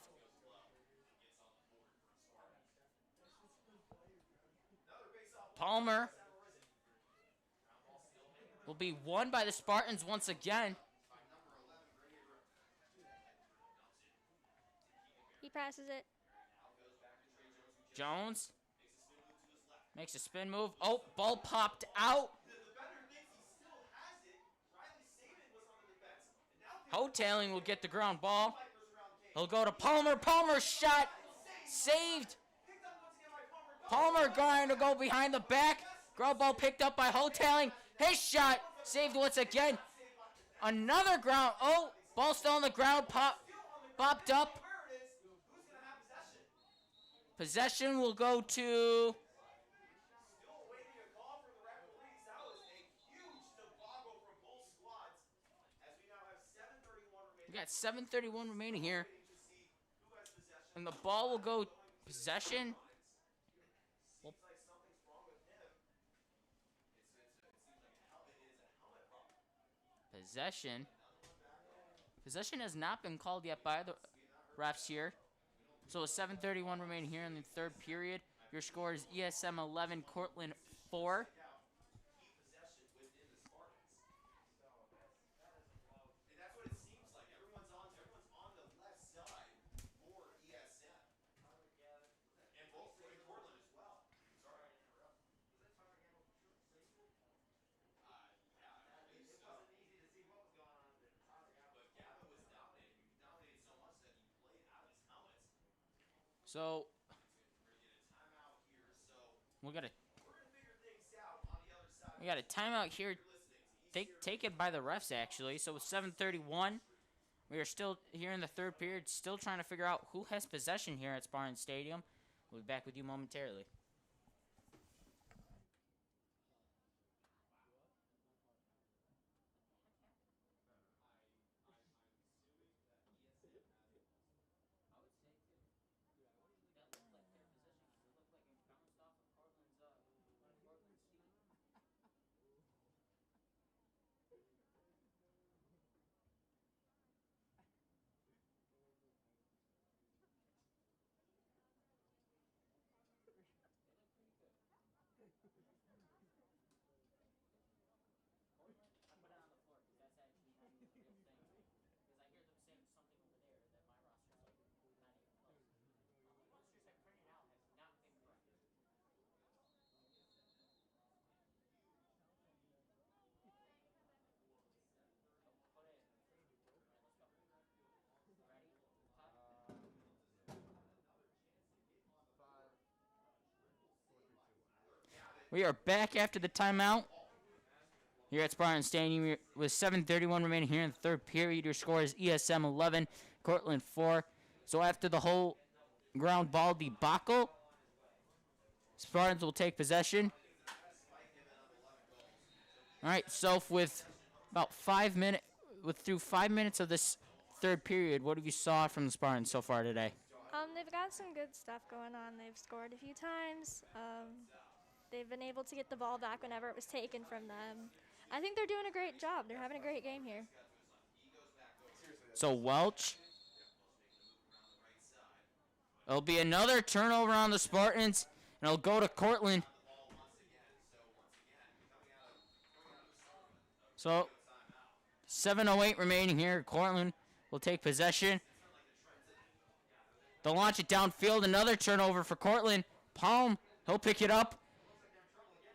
Palmer will be won by the Spartans once again. He passes it. Jones makes a spin move. Oh, ball popped out. Hotailing will get the ground ball. He'll go to Palmer. Palmer's shot saved. Palmer going to go behind the back. Ground ball picked up by Hotailing. His shot saved once again. Another ground. Oh, ball still on the ground. Popped up. Possession will go to... We got 7:31 remaining here. And the ball will go possession. Possession. Possession has not been called yet by the refs here. So with 7:31 remaining here in the third period, your score is ESM 11, Cortland 4. So we got a timeout here. Taken by the refs actually. So with 7:31, we are still here in the third period, still trying to figure out who has possession here at Spartan Stadium. We'll be back with you momentarily. We are back after the timeout here at Spartan Stadium with 7:31 remaining here in the third period. Your score is ESM 11, Cortland 4. So after the whole ground ball debacle, Spartans will take possession. All right, so with about 5 minutes, through 5 minutes of this third period, what have you saw from the Spartans so far today? They've got some good stuff going on. They've scored a few times. They've been able to get the ball back whenever it was taken from them. I think they're doing a great job. They're having a great game here. So Welch. It'll be another turnover on the Spartans, and it'll go to Cortland. So 7:08 remaining here. Cortland will take possession. They'll launch it downfield. Another turnover for Cortland. Palm, he'll pick it up.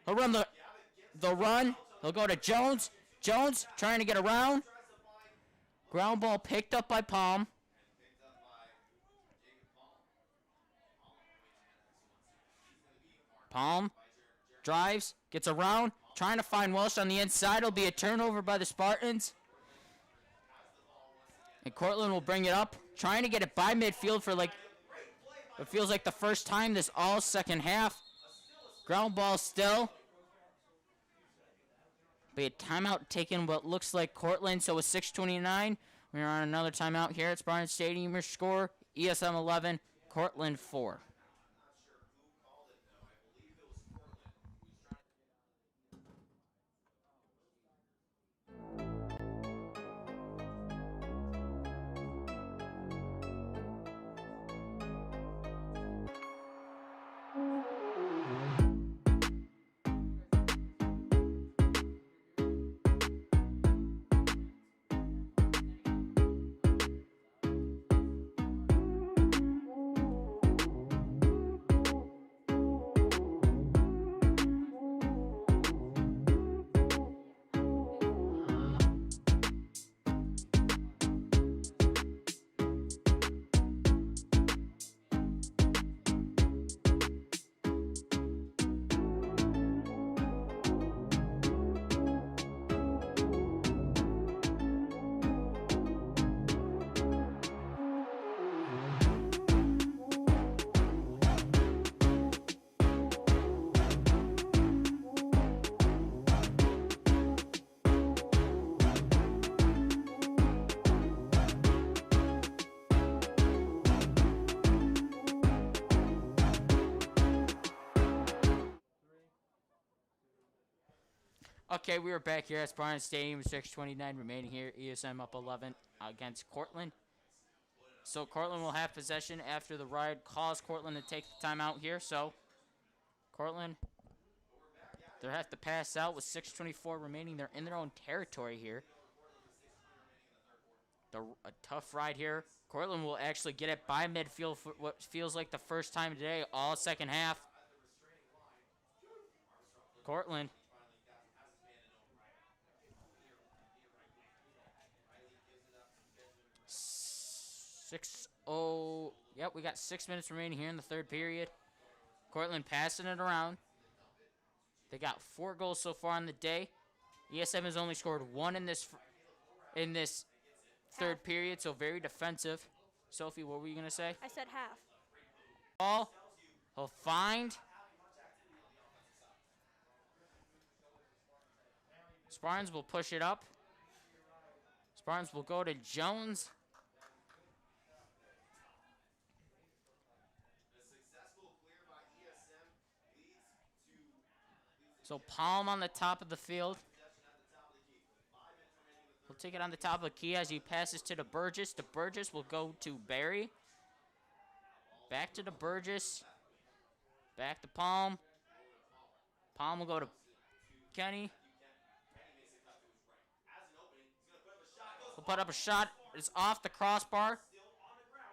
He'll run the run. He'll go to Jones. Jones trying to get around. Ground ball picked up by Palm. Palm drives, gets around, trying to find Welsh on the inside. It'll be a turnover by the Spartans. And Cortland will bring it up, trying to get it by midfield for like, it feels like the first time this all second half. Ground ball still. Be a timeout taken what looks like Cortland, so with 6:29, we're on another timeout here at Spartan Stadium. Your score, ESM 11, Cortland 4. Okay, we are back here at Spartan Stadium, 6:29 remaining here. ESM up 11 against Cortland. So Cortland will have possession after the ride caused Cortland to take the timeout here. So Cortland, they'll have to pass out with 6:24 remaining. They're in their own territory here. A tough ride here. Cortland will actually get it by midfield for what feels like the first time today, all second half. Cortland. 6-0. Yep, we got 6 minutes remaining here in the third period. Cortland passing it around. They got 4 goals so far on the day. ESM has only scored 1 in this third period, so very defensive. Sophie, what were you going to say? I said half. Ball. He'll find. Spartans will push it up. Spartans will go to Jones. So Palm on the top of the field. He'll take it on the top of the key as he passes to the Burgess. The Burgess will go to Barry. Back to the Burgess. Back to Palm. Palm will go to Kenny. He'll put up a shot. It's off the crossbar.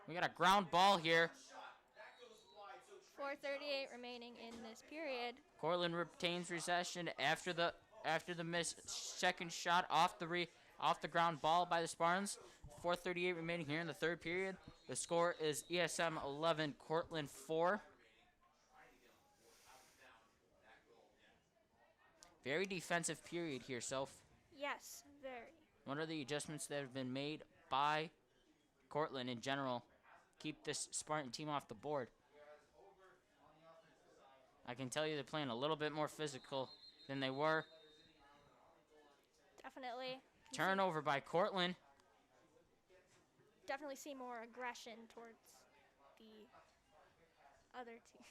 We got a ground ball here. 4:38 remaining in this period. Cortland retains possession after the missed second shot off the ground ball by the Spartans. 4:38 remaining here in the third period. The score is ESM 11, Cortland 4. Very defensive period here, Soph. Yes, very. What are the adjustments that have been made by Cortland in general? Keep this Spartan team off the board. I can tell you they're playing a little bit more physical than they were. Definitely. Turnover by Cortland. Definitely see more aggression towards the other team.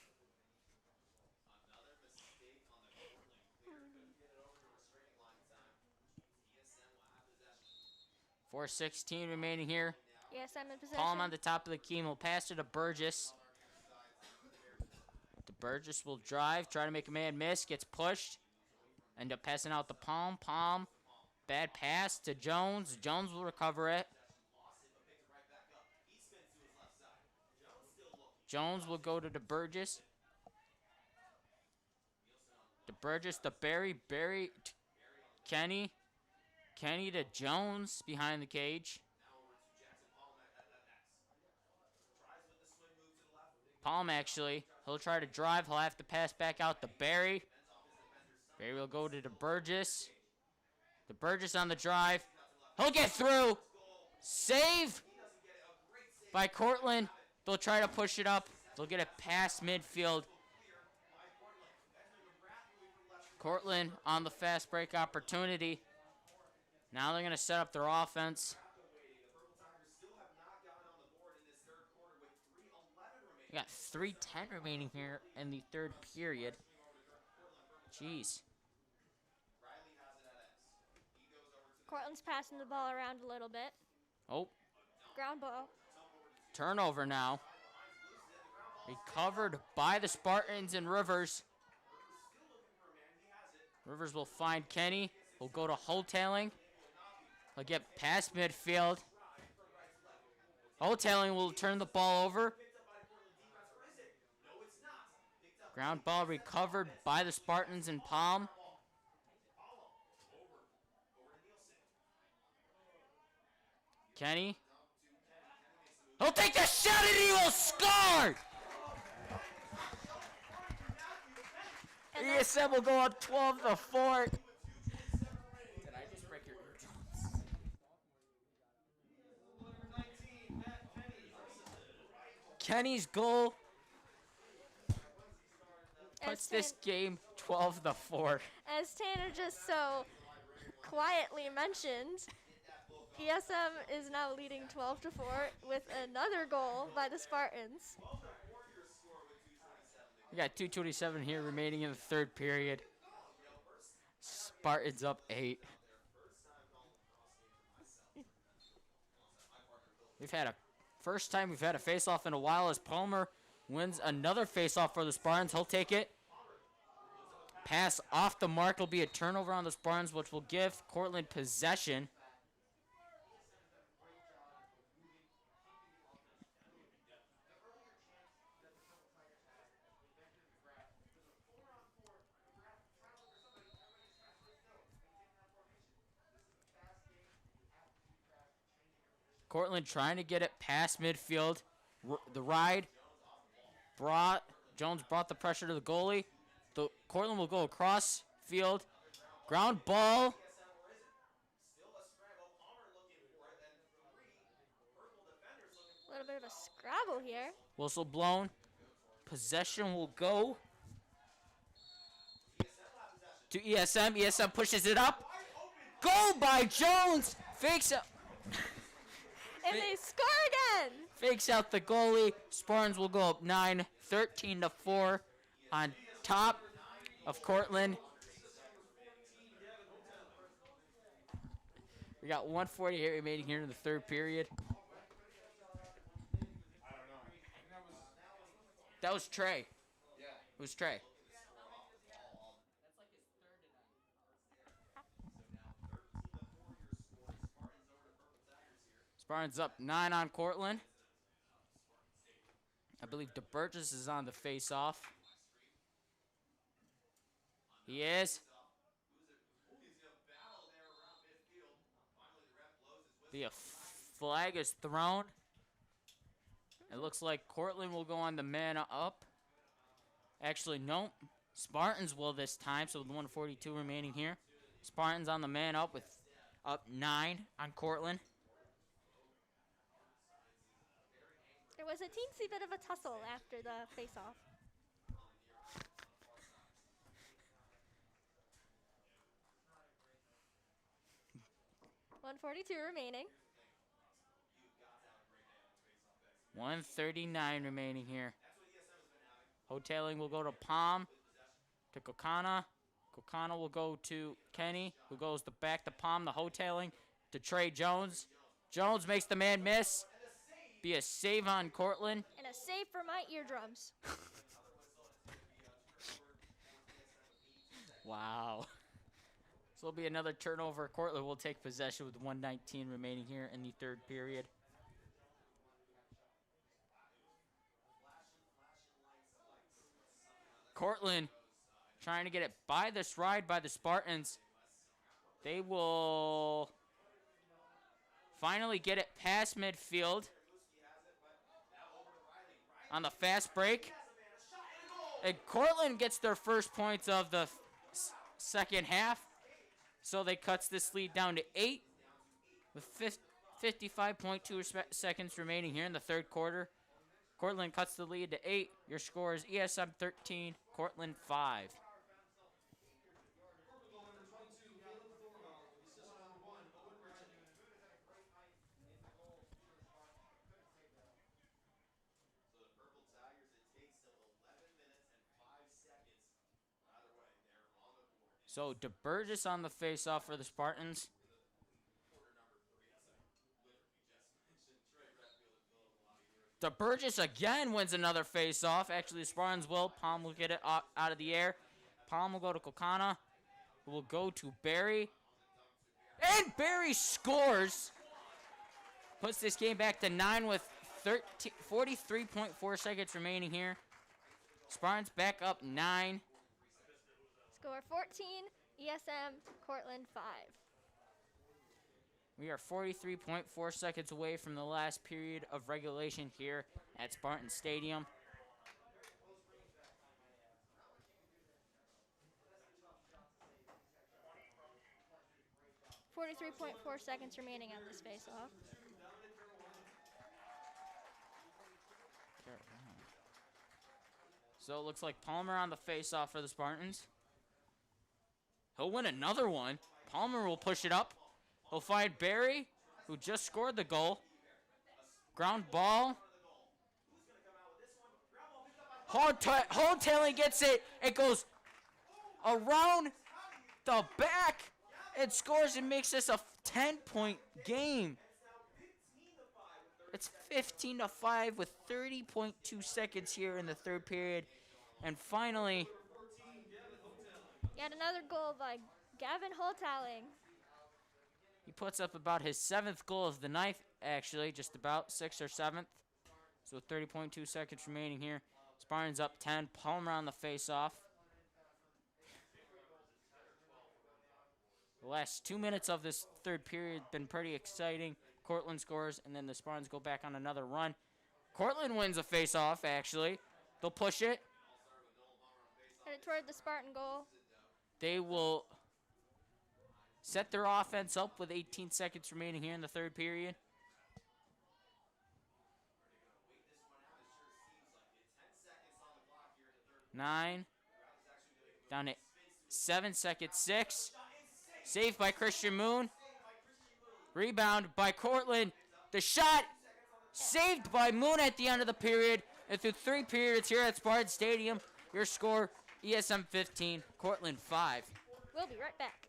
4:16 remaining here. Yes, I'm in possession. Palm on the top of the key. Will pass it to Burgess. The Burgess will drive, try to make a man miss, gets pushed. End up passing out the Palm. Palm, bad pass to Jones. Jones will recover it. Jones will go to DeBurgess. DeBurgess to Barry. Barry to Kenny. Kenny to Jones behind the cage. Palm actually. He'll try to drive. He'll have to pass back out to Barry. Barry will go to DeBurgess. DeBurgess on the drive. He'll get through. Save by Cortland. They'll try to push it up. They'll get it past midfield. Cortland on the fast break opportunity. Now they're going to set up their offense. We got 3:10 remaining here in the third period. Jeez. Cortland's passing the ball around a little bit. Oh. Ground ball. Turnover now. Recovered by the Spartans and Rivers. Rivers will find Kenny. He'll go to Hoteling. He'll get past midfield. Hoteling will turn the ball over. Ground ball recovered by the Spartans in Palm. Kenny. He'll take the shot and he will score! ESM will go on 12-4. Did I just break your eardrums? Kenny's goal puts this game 12-4. As Tanner just so quietly mentioned, ESM is now leading 12-4 with another goal by the Spartans. We got 2:27 here remaining in the third period. Spartans up 8. First time we've had a face-off in a while as Palmer wins another face-off for the Spartans. He'll take it. Pass off the mark will be a turnover on the Spartans, which will give Cortland possession. Cortland trying to get it past midfield. The ride Jones brought the pressure to the goalie. Cortland will go across field. Ground ball. A little bit of a scrabble here. Whistle blown. Possession will go to ESM. ESM pushes it up. Goal by Jones. Fakes up. And they score again. Fakes out the goalie. Spartans will go up 9, 13-4 on top of Cortland. We got 1:48 remaining here in the third period. That was Trey. It was Trey. Spartans up 9 on Cortland. I believe DeBurgess is on the face-off. He is. The flag is thrown. It looks like Cortland will go on the man up. Actually, no. Spartans will this time, so the 1:42 remaining here. Spartans on the man up with up 9 on Cortland. There was a teensy bit of a tussle after the face-off. .142 remaining. 1:39 remaining here. Hoteling will go to Palm, to Kokana. Kokana will go to Kenny, who goes back to Palm, the Hoteling, to Trey Jones. Jones makes the man miss. Be a save on Cortland. And a save for my eardrums. Wow. So it'll be another turnover. Cortland will take possession with 1:19 remaining here in the third period. Cortland trying to get it by this ride by the Spartans. They will finally get it past midfield on the fast break. And Cortland gets their first points of the second half. So they cuts this lead down to 8 with 55.2 seconds remaining here in the third quarter. Cortland cuts the lead to 8. Your score is ESM 13, Cortland 5. So DeBurgess on the face-off for the Spartans. DeBurgess again wins another face-off. Actually, the Spartans will. Palm will get it out of the air. Palm will go to Kokana, who will go to Barry. And Barry scores. Puts this game back to 9 with 43.4 seconds remaining here. Spartans back up 9. Score 14, ESM, Cortland 5. We are 43.4 seconds away from the last period of regulation here at Spartan Stadium. .4 seconds remaining on this face-off. So it looks like Palmer on the face-off for the Spartans. He'll win another one. Palmer will push it up. He'll find Barry, who just scored the goal. Ground ball. Hardtailing gets it. It goes around the back. It scores and makes this a 10-point game. It's 15-5 with 30.2 seconds here in the third period. And finally, yet another goal by Gavin Holtaling. He puts up about his 7th goal of the night, actually, just about 6th or 7th. So 30.2 seconds remaining here. Spartans up 10. Palmer on the face-off. The last 2 minutes of this third period been pretty exciting. Cortland scores, and then the Spartans go back on another run. Cortland wins a face-off, actually. They'll push it. Headed toward the Spartan goal. They will set their offense up with 18 seconds remaining here in the third period. Nine. Down to 7 seconds. 6. Saved by Christian Moon. Rebound by Cortland. The shot saved by Moon at the end of the period. And through 3 periods here at Spartan Stadium, your score, ESM 15, Cortland 5. We'll be right back.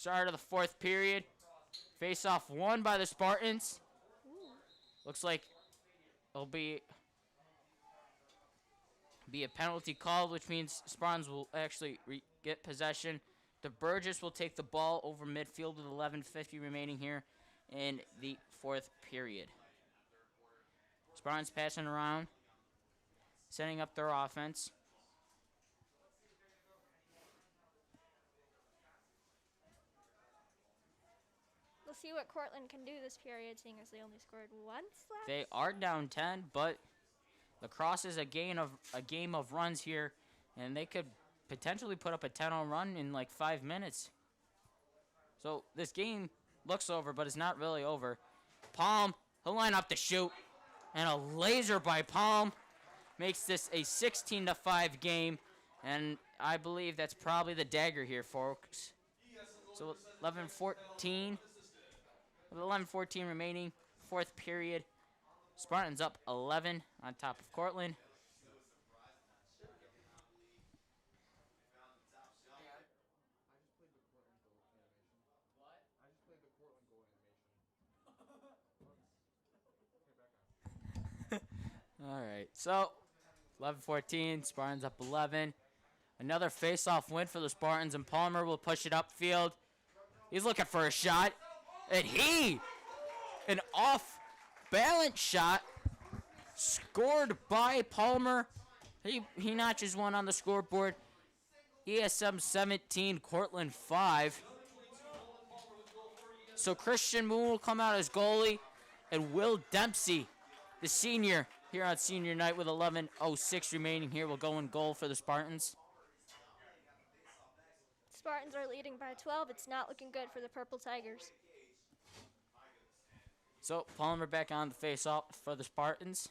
Start of the fourth period. Face-off won by the Spartans. Ooh. Looks like it'll be a penalty called, which means Spartans will actually get possession. The Burgess will take the ball over midfield with 11:50 remaining here in the fourth period. Spartans passing around, setting up their offense. We'll see what Cortland can do this period, seeing as they only scored once last. They are down 10, but lacrosse is a game of runs here, and they could potentially put up a 10-0 run in like 5 minutes. So this game looks over, but it's not really over. Palm, he'll line up to shoot, and a laser by Palm makes this a 16-5 game, and I believe that's probably the dagger here, folks. So 11-14. With 11:14 remaining, fourth period. Spartans up 11 on top of Cortland. All right, so 11-14, Spartans up 11. Another face-off win for the Spartans, and Palmer will push it upfield. He's looking for a shot, and an off-balance shot scored by Palmer. He notches one on the scoreboard. ESM 17, Cortland 5. So Christian Moon will come out as goalie, and Will Dempsey, the senior, here on senior night with 11:06 remaining here, will go in goal for the Spartans. Spartans are leading by 12. It's not looking good for the Purple Tigers. So Palmer back on the face-off for the Spartans.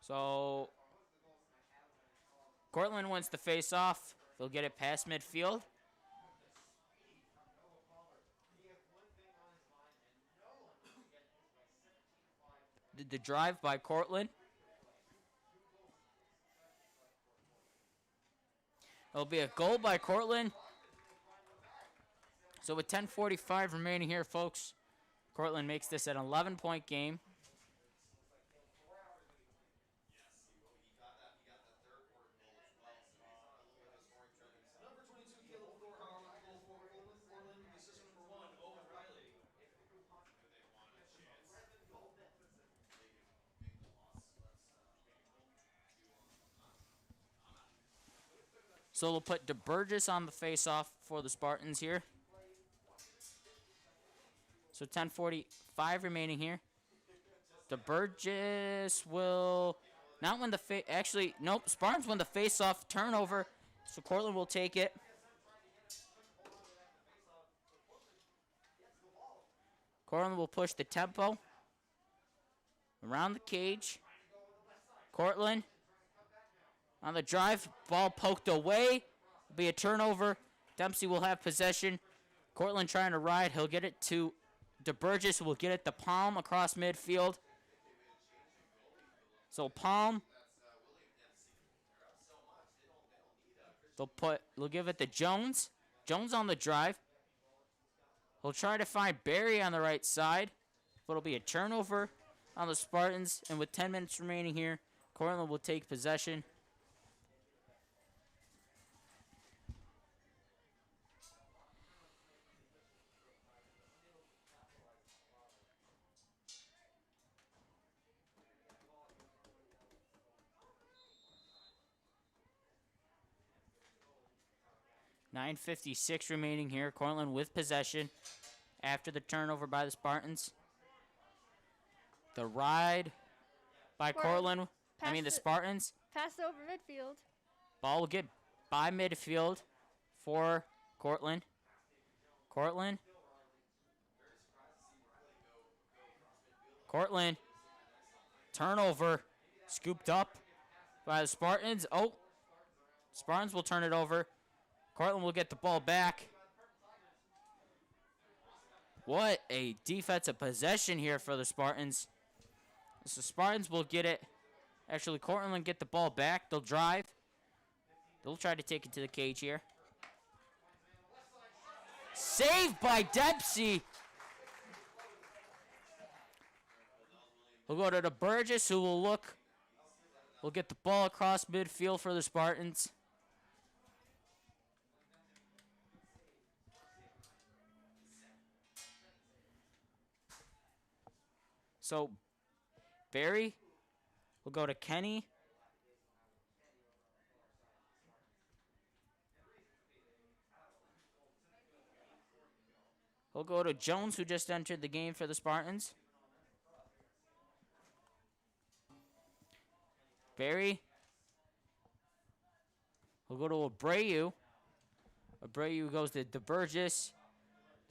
So Cortland wins the face-off. They'll get it past midfield. The drive by Cortland. It'll be a goal by Cortland. So with 10:45 remaining here, folks, Cortland makes this an 11-point game. So we'll put DeBurgess on the face-off for the Spartans here. So 10:45 remaining here. DeBurgess will not win the actually, nope, Spartans win the face-off turnover. So Cortland will take it. Cortland will push the tempo around the cage. Cortland on the drive, ball poked away. It'll be a turnover. Dempsey will have possession. Cortland trying to ride. He'll get it to DeBurgess, who will get it to Palm across midfield. So Palm, they'll give it to Jones. Jones on the drive. He'll try to find Barry on the right side, but it'll be a turnover on the Spartans. And with 10 minutes remaining here, Cortland will take possession. .56 remaining here. Cortland with possession after the turnover by the Spartans. The ride by Cortland. The Spartans. Pass over midfield. Ball will get by midfield for Cortland. Cortland. Turnover. Scooped up by the Spartans. Oh, Spartans will turn it over. Cortland will get the ball back. What a defensive possession here for the Spartans. So Spartans will get it Actually, Cortland get the ball back. They'll drive. They'll try to take it to the cage here. Saved by Dempsey. We'll go to the Burgess, who will look. We'll get the ball across midfield for the Spartans. So, Barry will go to Kenny. We'll go to Jones, who just entered the game for the Spartans. Barry. We'll go to Abreu. Abreu goes to DeBurgess.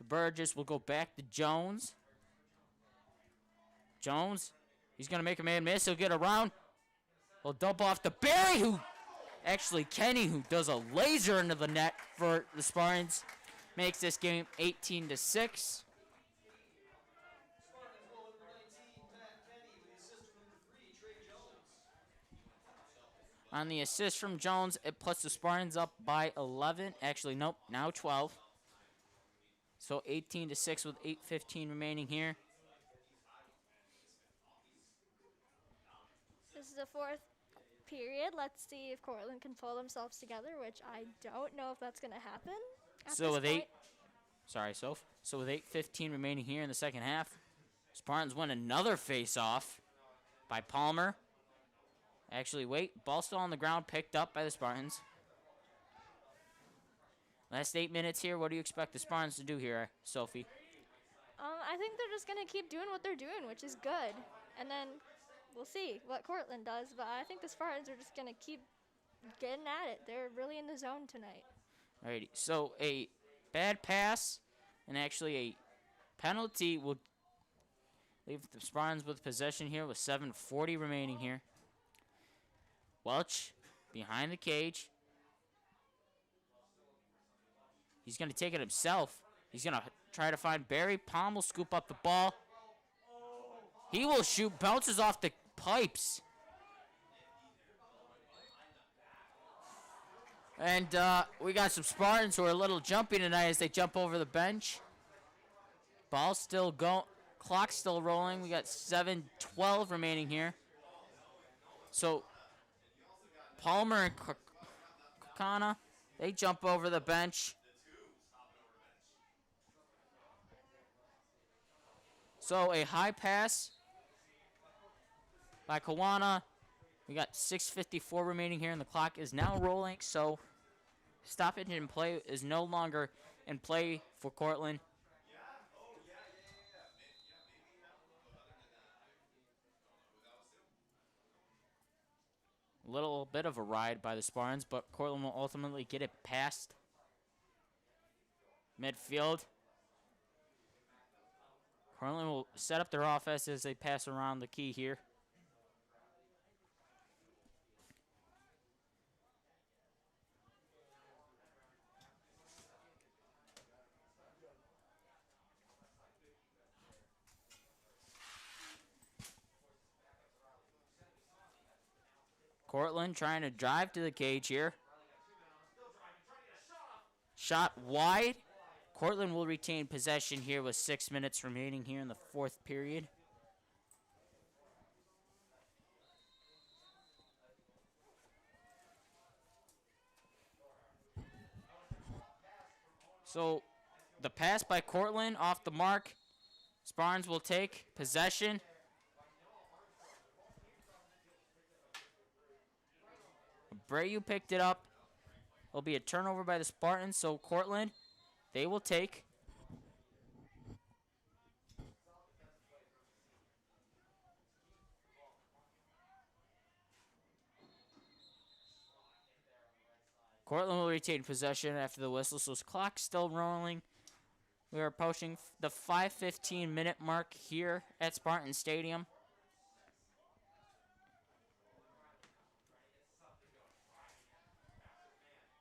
DeBurgess will go back to Jones. Jones. He's going to make a man miss. He'll get around. He'll dump off to Barry, who... Actually, Kenny, who does a laser into the net for the Spartans. Makes this game 18-6. On the assist from Jones, it puts the Spartans up by 11. Actually, nope, now 12. So 18-6 with 8:15 remaining here. This is the fourth period. Let's see if Cortland can pull themselves together, which I don't know if that's going to happen. So with So with 8:15 remaining here in the second half, Spartans win another face-off by Palmer. Actually, wait, ball still on the ground, picked up by the Spartans. Last 8 minutes here. What do you expect the Spartans to do here, Sophie? I think they're just going to keep doing what they're doing, which is good. And then we'll see what Cortland does. But I think the Spartans are just going to keep getting at it. They're really in the zone tonight. Alrighty, so a bad pass and actually a penalty will leave the Spartans with possession here with 7:40 remaining here. Welch behind the cage. He's going to take it himself. He's going to try to find Barry. Palm will scoop up the ball. He will shoot, bounces off the pipes. And we got some Spartans who are a little jumpy tonight as they jump over the bench. Ball's still going. Clock's still rolling. We got 7:12 remaining here. So Palmer and Kakana, they jump over the bench. So a high pass by Kawana. We got 6:54 remaining here, and the clock is now rolling. So stoppage in play is no longer in play for Cortland. A little bit of a ride by the Spartans, but Cortland will ultimately get it past midfield. Cortland will set up their offense as they pass around the key here. Cortland trying to drive to the cage here. Shot wide. Cortland will retain possession here with 6 minutes remaining here in the fourth period. So the pass by Cortland off the mark. Spartans will take possession. Abreu picked it up. It'll be a turnover by the Spartans, so Cortland, they will take. Cortland will retain possession after the whistle, so his clock's still rolling. We are approaching the 5:15 minute mark here at Spartan Stadium.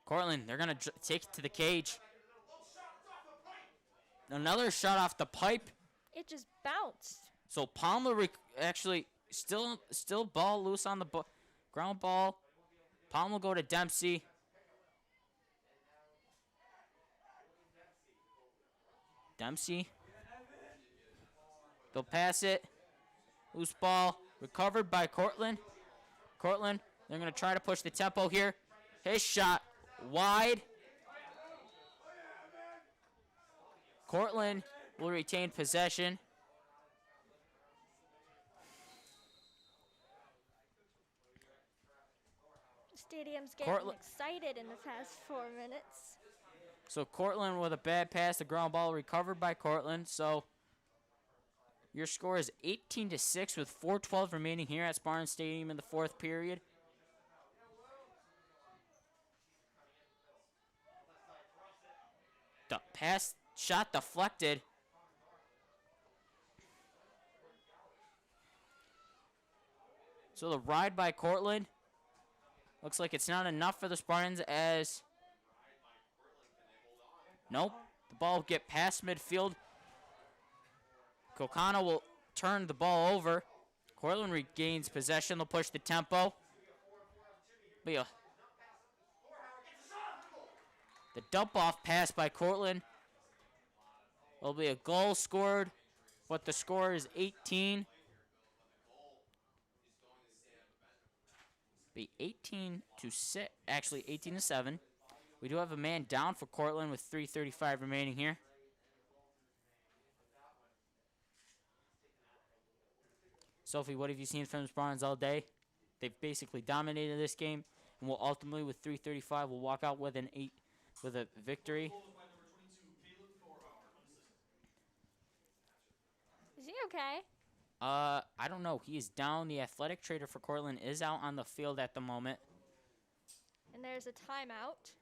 Cortland, they're going to take it to the cage. Another shot off the pipe. It just bounced. So Palmer actually Still ball loose on the ground ball. Palm will go to Dempsey. Dempsey. They'll pass it. Loose ball. Recovered by Cortland. Cortland, they're going to try to push the tempo here. His shot wide. Cortland will retain possession. Stadium's getting excited in the past 4 minutes. So Cortland with a bad pass, the ground ball recovered by Cortland. So your score is 18-6 with 4:12 remaining here at Spartan Stadium in the fourth period. The pass shot deflected. So the ride by Cortland looks like it's not enough for the Spartans as... Nope. The ball will get past midfield. Kokana will turn the ball over. Cortland regains possession. They'll push the tempo. The dump-off pass by Cortland. Will be a goal scored, but the score is 18. Be 18-6, actually 18-7. We do have a man down for Cortland with 3:35 remaining here. Sophie, what have you seen from the Spartans all day? They've basically dominated this game, and will ultimately, with 3:35, will walk out with a victory. Is he okay? I don't know. He is down. The athletic trader for Cortland is out on the field at the moment. And there's a timeout,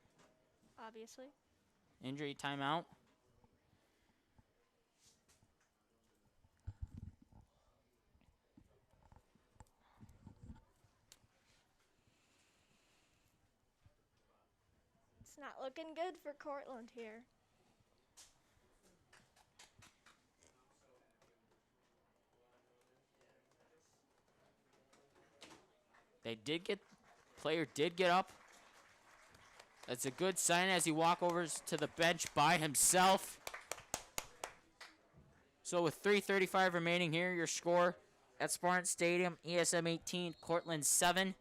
obviously. Injury timeout. It's not looking good for Cortland here. Player did get up. That's a good sign as he walks over to the bench by himself. So with 3:35 remaining here, your score at Spartan Stadium, ESM 18, Cortland 7.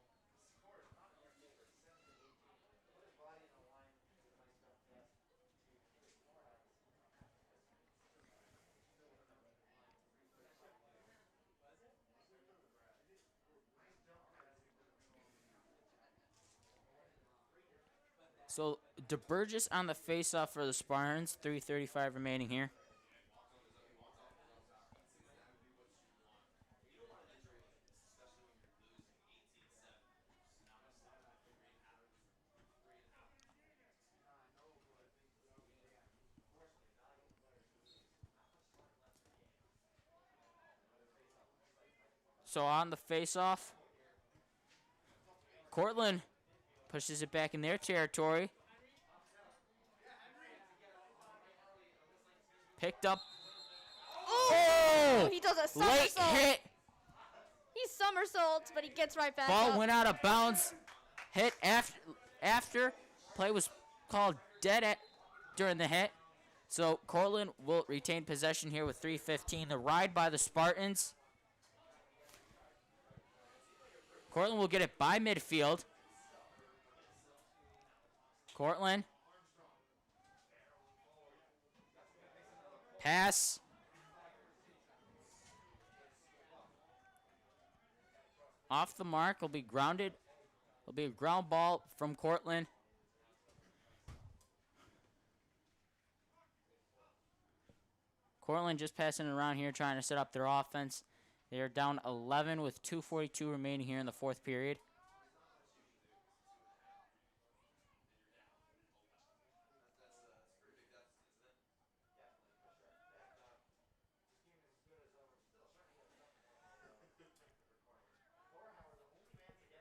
So DeBurgess on the faceoff for the Spartans, 3:35 remaining here. So on the faceoff, Cortland pushes it back in their territory. Picked up. Oh! He does a somersault. Late hit. He somersaults, but he gets right back Ball up. went out of bounds. Hit after. Play was called dead during the hit. So Cortland will retain possession here with 3:15. The ride by the Spartans. Cortland will get it by midfield. Cortland. Pass. Off the mark. Will be grounded. Will be a ground ball from Cortland. Cortland just passing it around here, trying to set up their offense. They are down 11 with 2:42 remaining here in the fourth period.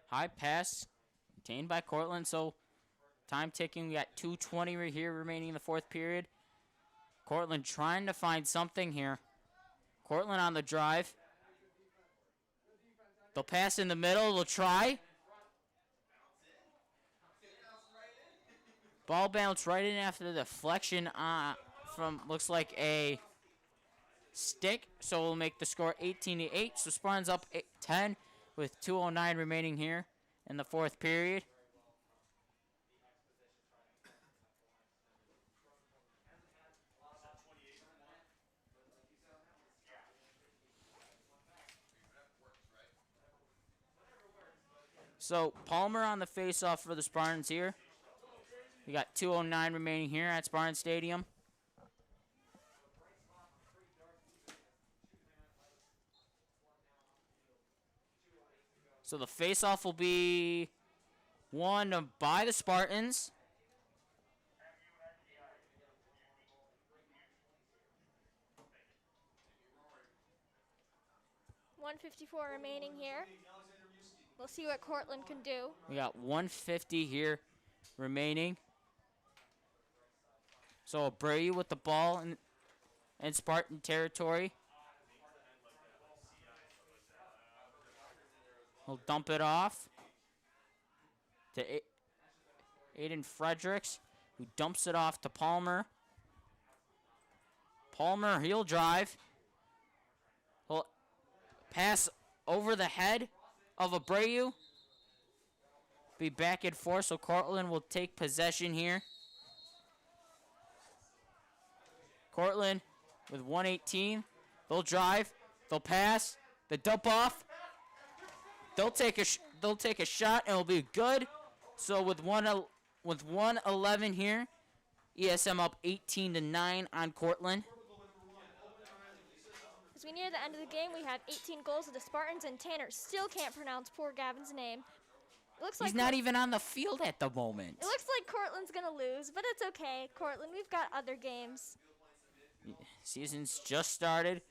High pass, obtained by Cortland. So time ticking. We got 2:20 right here remaining in the fourth period. Cortland trying to find something here. Cortland on the drive. They'll pass in the middle. They'll try. Ball bounced right in after the deflection from looks like a stick. So we'll make the score 18-8. So Spartans up 10 with 2:09 remaining here in the fourth period. So Palmer on the face-off for the Spartans here. We got 2:09 remaining here at Spartan Stadium. So the face-off will be won by the Spartans. .154 remaining here. We'll see what Cortland can do. We got 150 here remaining. So Abreu with the ball in Spartan territory. He'll dump it off to Aiden Fredericks, who dumps it off to Palmer. Palmer, he'll drive. He'll pass over the head of Abreu. Be back and forth, so Cortland will take possession here. Cortland with 118. They'll drive. They'll pass. The dump off. They'll take a shot and it'll be good. So with 111 here, ESM up 18-9 on Cortland. As we near the end of the game, we have 18 goals of the Spartans, and Tanner still can't pronounce poor Gavin's name. It looks like he's not even on the field at the moment. It looks like Cortland's gonna lose, but it's okay, Cortland. We've got other games. Season's just started.